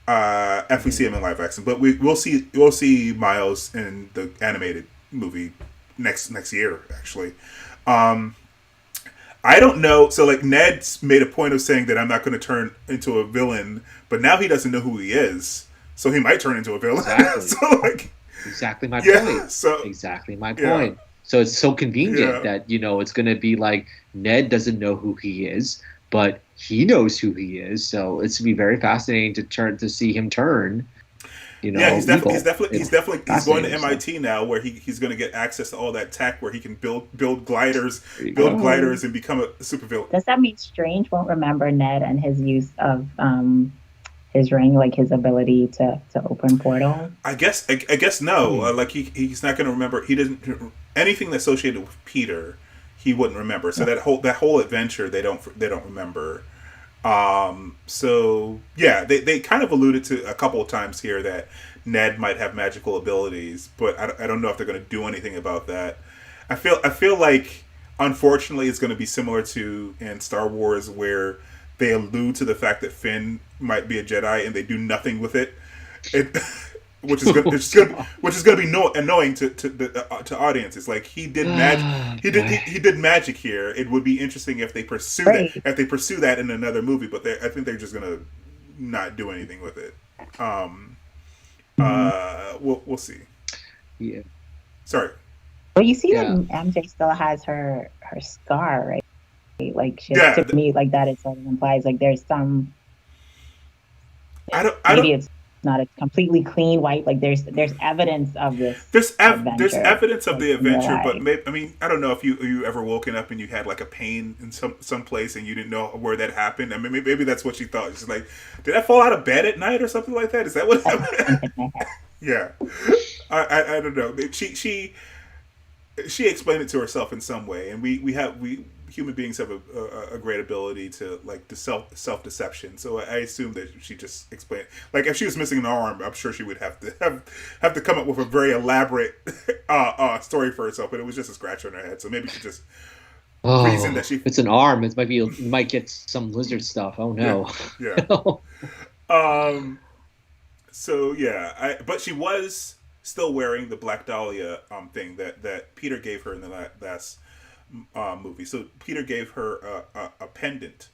If we see him in live action, but we'll see Miles in the animated movie next year actually. I don't know. So like Ned's made a point of saying that I'm not going to turn into a villain, but now he doesn't know who he is, so he might turn into a villain. Exactly. So like, exactly my point. So exactly my point. So it's so convenient that it's going to be like Ned doesn't know who he is, but he knows who he is. So it's going to be very fascinating to see him turn. He's going to MIT now, where he's going to get access to all that tech, where he can build gliders, and become a supervillain. Does that mean Strange won't remember Ned and his use of his ring, like his ability to open portal? I guess no. Like he's not going to remember. He doesn't anything associated with Peter. He wouldn't remember. So that whole adventure, they don't remember. So yeah, they kind of alluded to a couple of times here that Ned might have magical abilities, but I don't know if they're going to do anything about that. I feel like unfortunately it's going to be similar to in Star Wars, where they allude to the fact that Finn might be a Jedi and they do nothing with it. Which is going to be annoying to audiences. Like he did magic here. It would be interesting if they pursue that in another movie, but I think they're just going to not do anything with it. We'll see. Yeah. Sorry. Well, you see that MJ still has her scar, right? Like to me, like that it sort of implies like there's some. It's not a completely clean wipe. Like there's evidence of this. There's evidence of the adventure, but I don't know if you ever woken up and you had like a pain in some place and you didn't know where that happened. I mean, maybe that's what she thought. She's like, did I fall out of bed at night or something like that? Is that what happened? Yeah, I don't know. She explained it to herself in some way, and we human beings have a great ability to like the self deception. So I assume that she just explained. Like if she was missing an arm, I'm sure she would have to come up with a very elaborate story for herself. But it was just a scratch on her head. So maybe she just reason that she. It's an arm. You might get some lizard stuff. Oh no. Yeah. So yeah, but she was still wearing the Black Dahlia thing that Peter gave her in the last movie. So Peter gave her a pendant,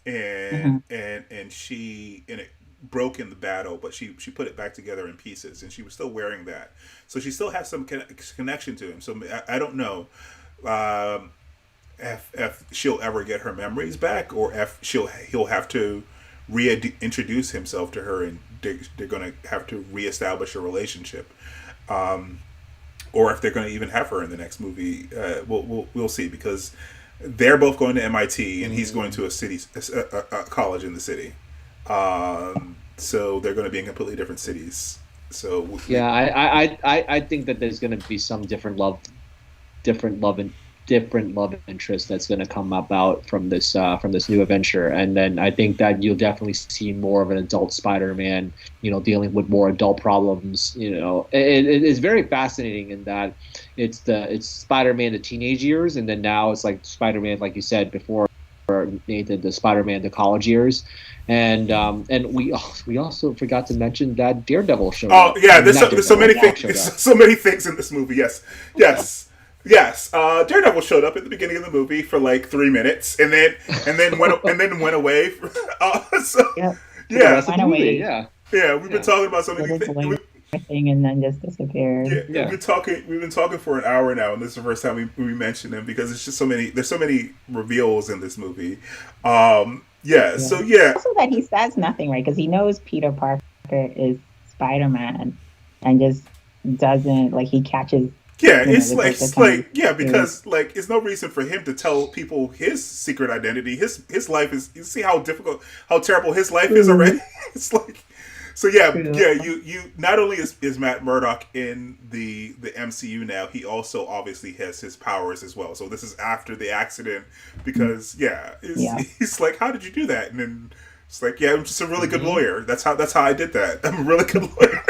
and it broke in the battle, but she put it back together in pieces, and she was still wearing that. So she still has some connection to him. So I don't know if she'll ever get her memories back, or if he'll have to reintroduce himself to her, and they're going to have to reestablish a relationship. Or if they're going to even have her in the next movie, we'll see, because they're both going to MIT and he's going to a college in the city. So they're going to be in completely different cities. So I think that there's going to be some different love interest that's going to come about from this new adventure, and then I think that you'll definitely see more of an adult Spider-Man, dealing with more adult problems. It's very fascinating in that it's Spider-Man the teenage years, and then now it's like Spider-Man, like you said before, Nathan, the Spider-Man the college years, and we also forgot to mention that Daredevil showed up. Oh yeah, there's so many things in this movie. Yes, Daredevil showed up at the beginning of the movie for like 3 minutes, and then went away. We've been talking about so many things, and then just disappeared. We've been talking for an hour now, and this is the first time we mentioned him, because it's just so many. There's so many reveals in this movie. So also that he says nothing, right? Because he knows Peter Parker is Spider-Man, and just doesn't, like, he catches. Yeah, because there's no reason for him to tell people his secret identity. His life is, you see how terrible his life is already. It's like, so you not only is Matt Murdock in the MCU now, he also obviously has his powers as well. So this is after the accident, because he's like, how did you do that? And then It's like, yeah, I'm just a really good lawyer. That's how I did that. I'm a really good lawyer.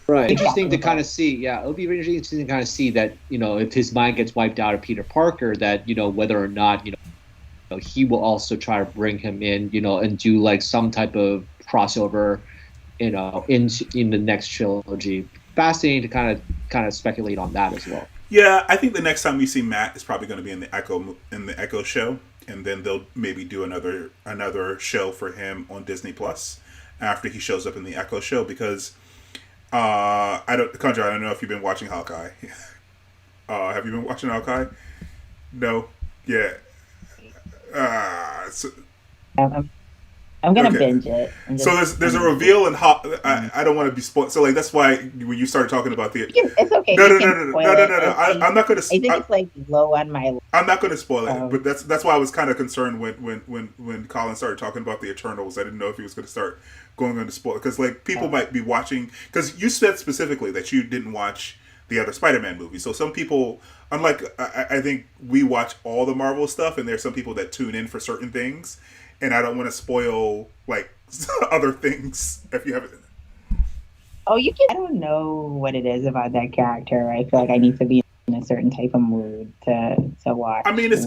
Right. Interesting to kind of see. Yeah, it'll be really interesting to kind of see that, if his mind gets wiped out of Peter Parker, that, whether or not, he will also try to bring him in, and do like some type of crossover, in the next trilogy. Fascinating to kind of speculate on that as well. Yeah, I think the next time we see Matt is probably going to be in the Echo show, and then they'll maybe do another show for him on Disney Plus after he shows up in the Echo show, because Conjure, I don't know if you've been watching Hawkeye. Have you been watching Hawkeye? No. Yeah. I'm gonna binge it. So there's a reveal in I don't want to be spoiled. So like that's why when you started talking about the it's okay. No. I'm not gonna. I think it's like low on my list. I'm not gonna spoil it, but that's why I was kind of concerned when Colin started talking about the Eternals. I didn't know if he was gonna start going on to spoil, because like people might be watching, because you said specifically that you didn't watch the other Spider-Man movies. So some people, unlike I think we watch all the Marvel stuff, and there's some people that tune in for certain things. And I don't want to spoil like other things if you haven't. Oh, you can. I don't know what it is about that character. I feel like I need to be in a certain type of mood to watch. I mean, it's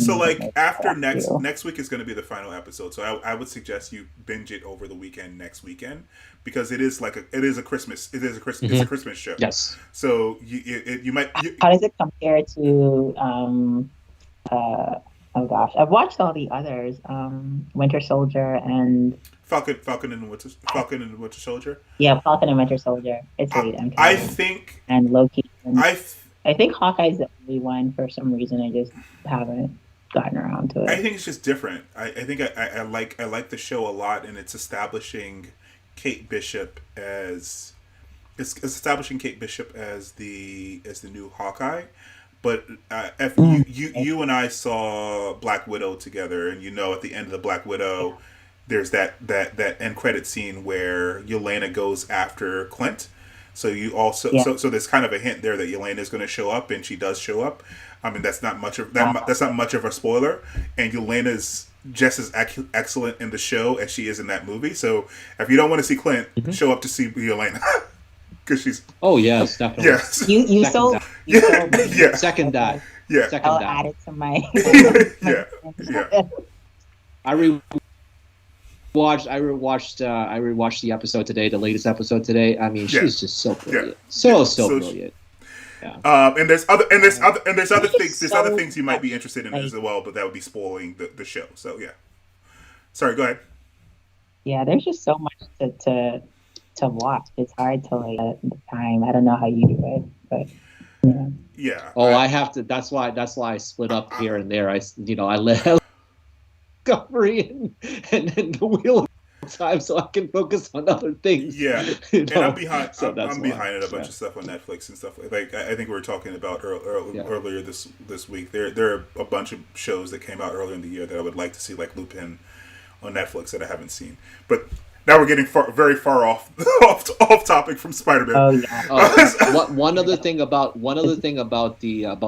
so like after next week is going to be the final episode. So I would suggest you binge it over the weekend next weekend, because it is a Christmas show. Yes. So you might. How does it compare to oh gosh, I've watched all the others. Winter Soldier and Falcon and the Winter Soldier. Yeah, Falcon and Winter Soldier. It's late. I think. And Loki. And I think Hawkeye's the only one. For some reason, I just haven't gotten around to it. I think it's just different. I think I like the show a lot, and it's establishing Kate Bishop as the new Hawkeye. But if you and I saw Black Widow together, and at the end of the Black Widow, there's that end credit scene where Yelena goes after Clint. So you also so there's kind of a hint there that Yelena is going to show up, and she does show up. I mean, that's not much of a spoiler, and Yelena's just as excellent in the show as she is in that movie. So if you don't want to see Clint, show up to see Yelena. Because she's... Oh, yes, definitely. Yes. You sold... Yeah. Second that. Yeah. Second I'll that. add it to my... Yeah. I rewatched the episode today, the latest episode today. I mean, she's just so brilliant. Yeah. So brilliant. Yeah. And there's other things. There's other things you might be interested in as well, but that would be spoiling the show. So yeah. Sorry, go ahead. Yeah, there's just so much to watch. It's hard to the time. I don't know how you do it, but yeah. Oh, I have to. That's why I split up here and there. I let Discovery and the Wheel of Time so I can focus on other things. Yeah, and I'm behind. So I'm behind a bunch of stuff on Netflix and stuff like I think we were talking about earlier this week. There are a bunch of shows that came out earlier in the year that I would like to see, like Lupin on Netflix, that I haven't seen, but. Now we're getting very far off topic from Spider-Man. Oh yeah. One other thing about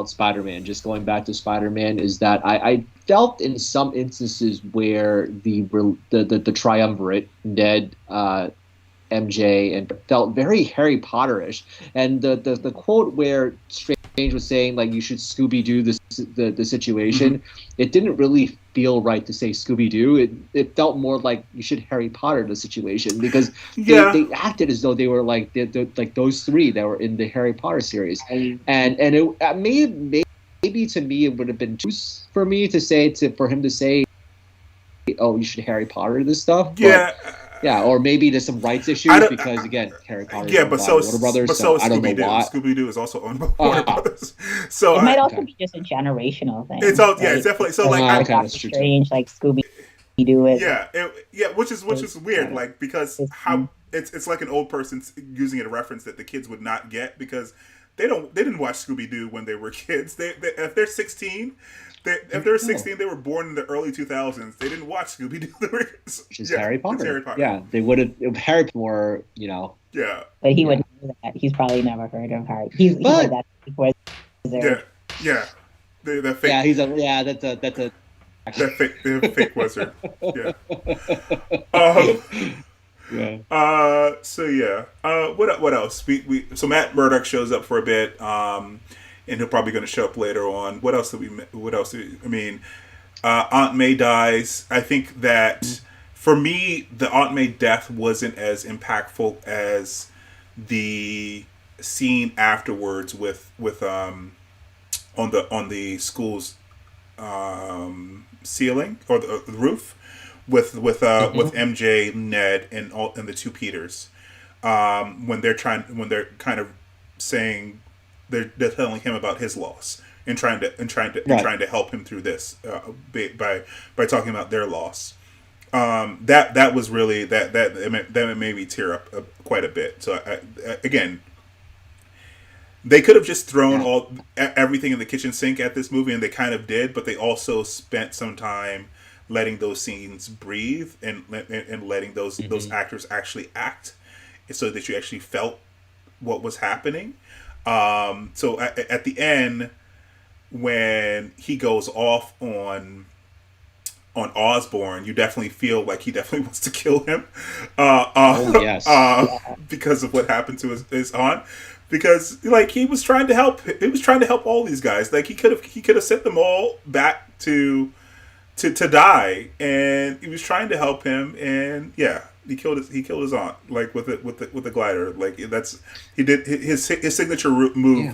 Spider-Man, just going back to Spider-Man, is that I felt in some instances where the triumvirate, Ned, MJ, and felt very Harry Potterish, and the quote where Strange was saying like you should Scooby-Doo the situation, it didn't really feel right to say Scooby-Doo. It felt more like you should Harry Potter the situation, because they acted as though they were like like those three that were in the Harry Potter series, and it maybe to me it would have been too for me to say for him to say, oh, you should Harry Potter this stuff. Yeah. Yeah, or maybe there's some rights issues because again, Harry Potter. Yeah, but so Warner Brothers. But so I don't know why. Scooby-Doo is also owned by Warner Brothers. So it might also be just a generational thing. It's it's definitely so like Strange, like Scooby-Doo it. Yeah, which is weird, like because how it's like an old person using it a reference that the kids would not get, because they didn't watch Scooby-Doo when they were kids. If they're 16. If they were 16, they were born in the early 2000s. They didn't watch Scooby-Doo. Which is Harry Potter. Yeah, they would have. Harry Potter, Yeah. But he wouldn't know that. He's probably never heard of Harry. He's heard that before. Yeah. The fake. Yeah, that's a the fake wizard. Yeah. Um, Yeah. So yeah. What else? So Matt Murdock shows up for a bit. And he'll probably going to show up later on. What else did we? What else? I mean, Aunt May dies. I think that for me, the Aunt May death wasn't as impactful as the scene afterwards with on the school's ceiling or the roof with MJ, Ned, and the two Peters when they're kind of saying they're telling him about his loss and trying to help him through this by talking about their loss. That was really that made me tear up quite a bit. So again, they could have just thrown everything in the kitchen sink at this movie, and they kind of did, but they also spent some time letting those scenes breathe and letting those actors actually act, so that you actually felt what was happening. So at the end, when he goes off on Osborn, you definitely feel like he definitely wants to kill him. Yes. Because of what happened to his aunt. Because like he was trying to help all these guys. Like he could have sent them all back to die, and he was trying to help him, and yeah, he killed his aunt like with the glider. Like he did his signature move. Yeah.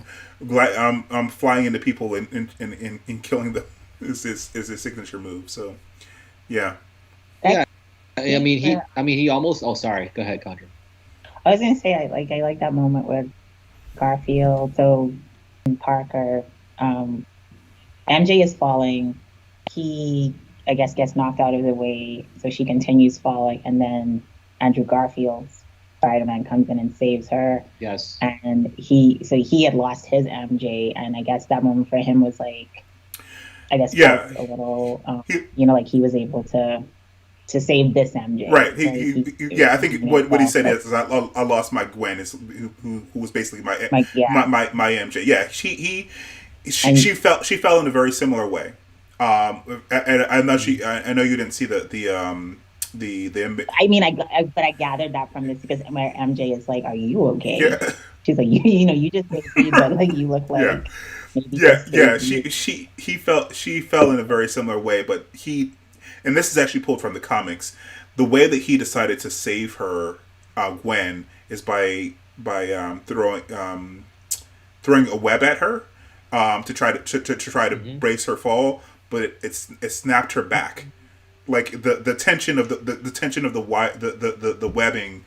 Flying into people and killing them is his signature move. So yeah. Yeah. I mean he almost. Oh, sorry. Go ahead, Condra. I was gonna say I like that moment with Garfield, so Parker, MJ is falling. He, I guess, gets knocked out of the way, so she continues falling, and then Andrew Garfield's Spider-Man comes in and saves her. Yes. And he had lost his MJ, and I guess that moment for him was like, I guess, a little, like he was able to save this MJ. Right. I think what he said is I lost my Gwen, who was basically my MJ. Yeah. She fell in a very similar way. And I know you didn't see the I mean, but I gathered that from this because my MJ is like, "Are you okay?" Yeah. She's like, you just made me, but like you look like She fell in a very similar way, but and this is actually pulled from the comics. The way that he decided to save her, Gwen, is by throwing a web at her to try to brace her fall, but it snapped her back. Like the tension of the webbing,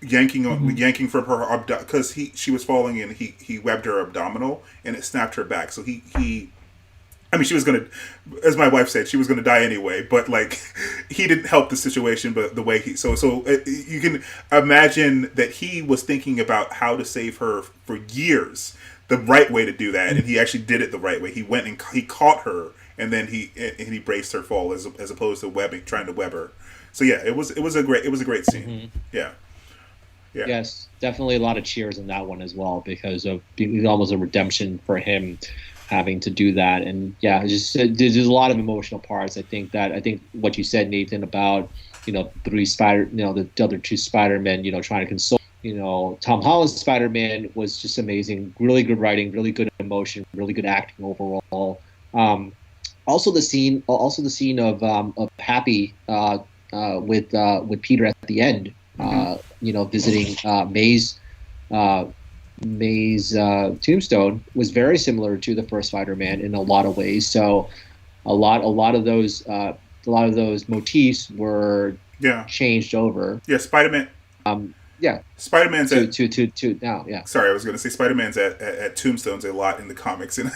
yanking from her because she was falling and he webbed her abdominal and it snapped her back. So I mean, she was gonna, as my wife said, she was gonna die anyway. But like, he didn't help the situation. But the way you can imagine that he was thinking about how to save her for years, the right way to do that, and he actually did it the right way. He went and he caught her, and then he braced her fall as opposed to trying to web her. So yeah, it was a great scene. Mm-hmm. Yeah. Yes, definitely a lot of cheers in that one as well because of being almost a redemption for him having to do that. And yeah, there's a lot of emotional parts. I think what you said, Nathan, about the other two Spider-Men, trying to console. Tom Holland's Spider-Man was just amazing. Really good writing, really good emotion, really good acting overall. Also the scene of Happy with Peter at the end. Visiting May's tombstone was very similar to the first Spider-Man in a lot of ways. So a lot of those motifs were changed over. Yeah, Spider-Man. Spider-Man's to now. Yeah. Sorry, I was going to say Spider-Man's at tombstones a lot in the comics, and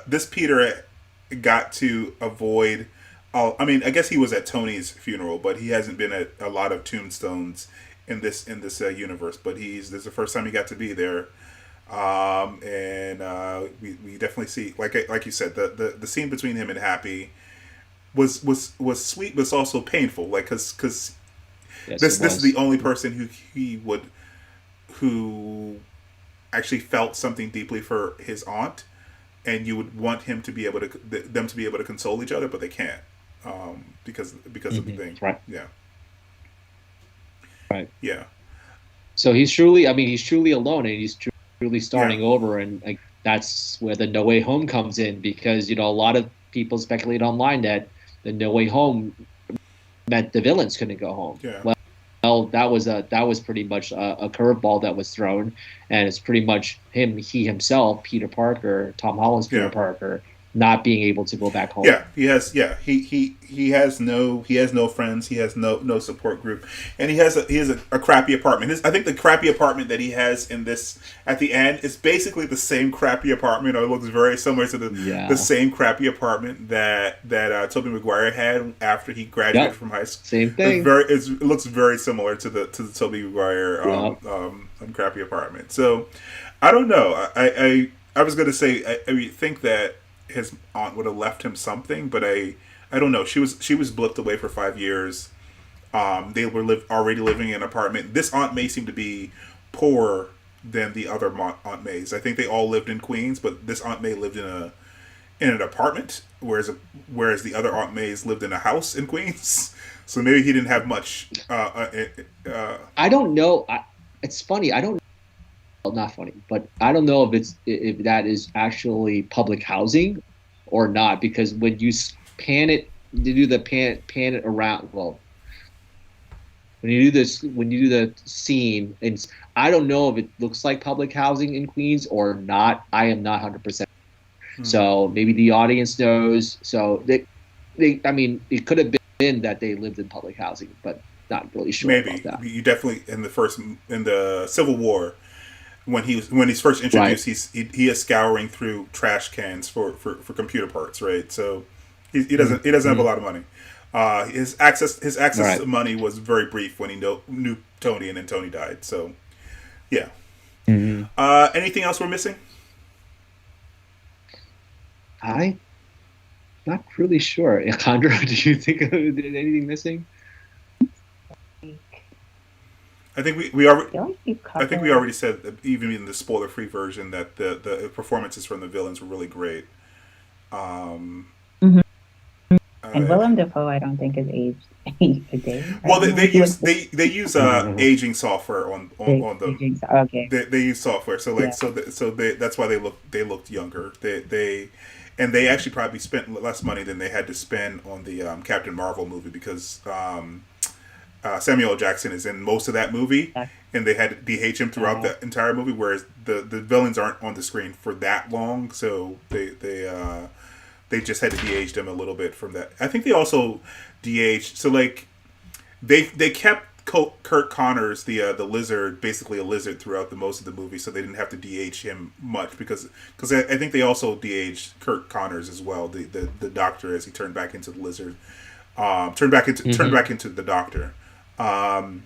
this Peter got to avoid. I mean, I guess he was at Tony's funeral, but he hasn't been at a lot of tombstones in this universe. But this is the first time he got to be there, and we definitely see like you said the scene between him and Happy was sweet, but it's also painful. Like because this is the only person who actually felt something deeply for his aunt. and you would want him to be able to them to be able to console each other, but they can't because of the thing. Right. Yeah. Right. Yeah. So he's truly alone, and he's truly starting over, and like that's where the No Way Home comes in, because a lot of people speculate online that the No Way Home meant the villains couldn't go home. Yeah. Well, that was pretty much a curveball that was thrown, and it's pretty much he himself, Peter Parker, Tom Holland's Peter Parker, not being able to go back home. Yeah, he has no friends, he has no support group, and he has a crappy apartment. I think the crappy apartment that he has in this at the end is basically the same crappy apartment, or it looks very similar to the same crappy apartment that Tobey Maguire had after he graduated from high school. Same thing. It looks very similar to the Tobey Maguire crappy apartment. So I don't know. I was going to say I think that his aunt would have left him something, but I don't know. She was blipped away for 5 years. They were already living in an apartment. This Aunt May seemed to be poorer than the other Aunt Mays. I think they all lived in Queens, but this Aunt May lived in an apartment, whereas the other Aunt Mays lived in a house in Queens. So maybe he didn't have much. I don't know. It's funny. I don't. Well, not funny, but I don't know if that is actually public housing or not, because when you pan it, you do the pan it around. Well, when you do the scene, and I don't know if it looks like public housing in Queens or not. I am not 100%. So maybe the audience knows. So I mean, it could have been that they lived in public housing, but not really sure about that. You definitely in the Civil War. When he's first introduced, he is scouring through trash cans for computer parts, right? So he doesn't have a lot of money. His access to money was very brief when he knew Tony, and then Tony died. So yeah. Anything else we're missing? I'm not really sure. Alejandro, do you think of anything missing? I think we already said that, even in the spoiler-free version, that the performances from the villains were really great. And Willem Dafoe, I don't think is aged a day. Well, they use aging software on them. Okay. They use software, so that's why they looked younger. They actually probably spent less money than they had to spend on the Captain Marvel movie, because Samuel L. Jackson is in most of that movie, and they had to de-age him throughout the entire movie, whereas the villains aren't on the screen for that long, so they just had to de-age him a little bit from that. I think they also de-aged, so like they kept Kurt Connors, the lizard, basically a lizard throughout most of the movie, so they didn't have to de-age him much, because I think they also de-aged Kurt Connors as well, the doctor, as he turned back into the lizard, turned back into the doctor. And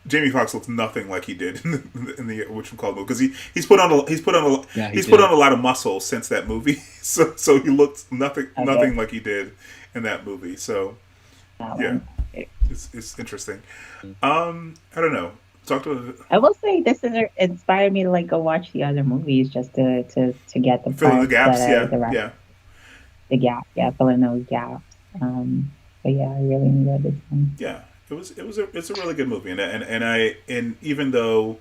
Jamie Foxx looks nothing like he did in the whatchamacallit movie, because he's put on a lot of muscle since that movie, so he looks nothing like he did in that movie. So it's interesting. I don't know. I will say this inspired me to go watch the other movies, just to get the fill in the gaps. Fill in those gaps. But yeah, I really enjoyed this one. Yeah, it's a really good movie, and even though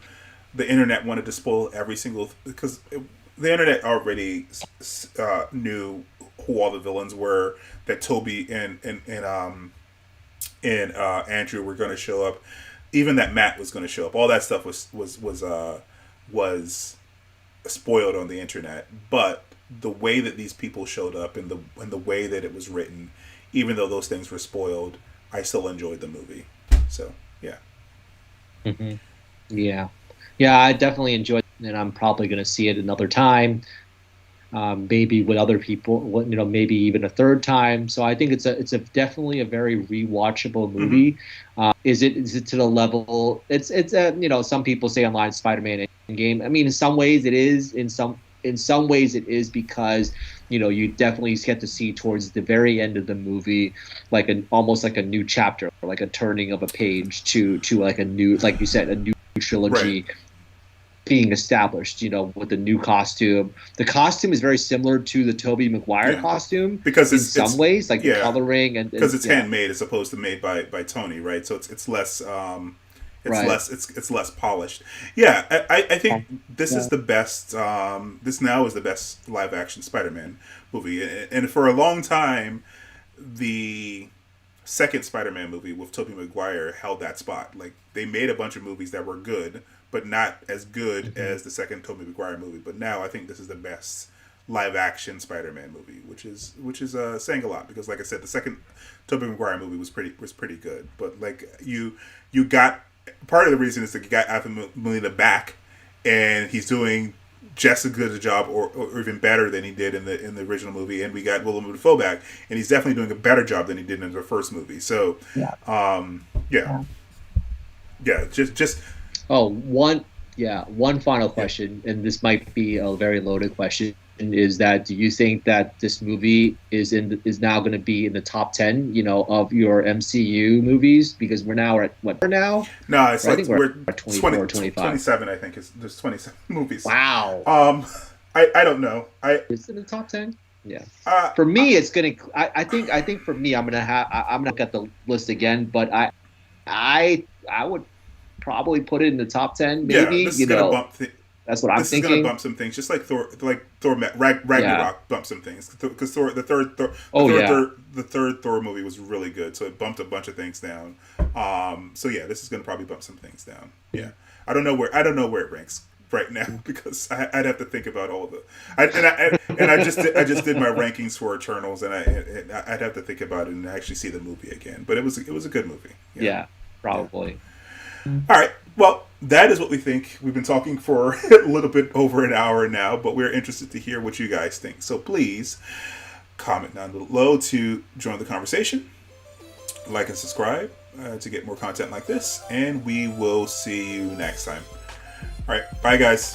the internet wanted to spoil every single, because the internet already knew who all the villains were, that Toby and Andrew were going to show up, even that Matt was going to show up. All that stuff was spoiled on the internet, but the way that these people showed up and the way that it was written, even though those things were spoiled, I still enjoyed the movie. So yeah. Yeah, I definitely enjoyed it, and I'm probably going to see it another time, maybe with other people, maybe even a third time. So I think it's definitely a very rewatchable movie. Is it to the level? It's some people say online Spider-Man Endgame. I mean, in some ways it is. In some ways it is, because you definitely get to see towards the very end of the movie almost like a new chapter, like a turning of a page to like a new, like you said, a new trilogy. being established, with the new costume. The costume is very similar to the Tobey Maguire costume because in some ways, like the coloring because it's handmade as opposed to made by Tony, right? So it's less it's less polished. Yeah, I think this is the best. This now is the best live action Spider-Man movie, and for a long time, the second Spider-Man movie with Tobey Maguire held that spot. Like, they made a bunch of movies that were good, but not as good as the second Tobey Maguire movie. But now I think this is the best live action Spider-Man movie, which is saying a lot, because, like I said, the second Tobey Maguire movie was pretty good. But like you got, part of the reason is that you got Alfred Molina back, and he's doing just as good a job or even better than he did in the original movie, and we got Willem Dafoe back, and he's definitely doing a better job than he did in the first movie. So just one final question, and this might be a very loaded question, is that, do you think that this movie is now going to be in the top 10, of your MCU movies? Because we're now at what now? No, it's right? like we're at 24, 25. 27, I think. There's 27 movies. Wow. I don't know. Is it in the top 10? Yeah. For me, it's gonna. I think for me, I'm gonna look at the list again, but I would probably put it in the top 10. Maybe. Yeah, this is gonna bump. That's what I'm thinking. This is gonna bump some things, just like Thor Ragnarok bumped some things, because the third Thor movie was really good, so it bumped a bunch of things down. So yeah, this is gonna probably bump some things down. Yeah, I don't know where it ranks right now, because I'd have to think about all the. I just did my rankings for Eternals, and I'd have to think about it and actually see the movie again. But it was a good movie. Yeah, probably. Yeah. All right. Well, that is what we think. We've been talking for a little bit over an hour now, but we're interested to hear what you guys think. So please comment down below to join the conversation. Like and subscribe to get more content like this, and we will see you next time. All right. Bye, guys.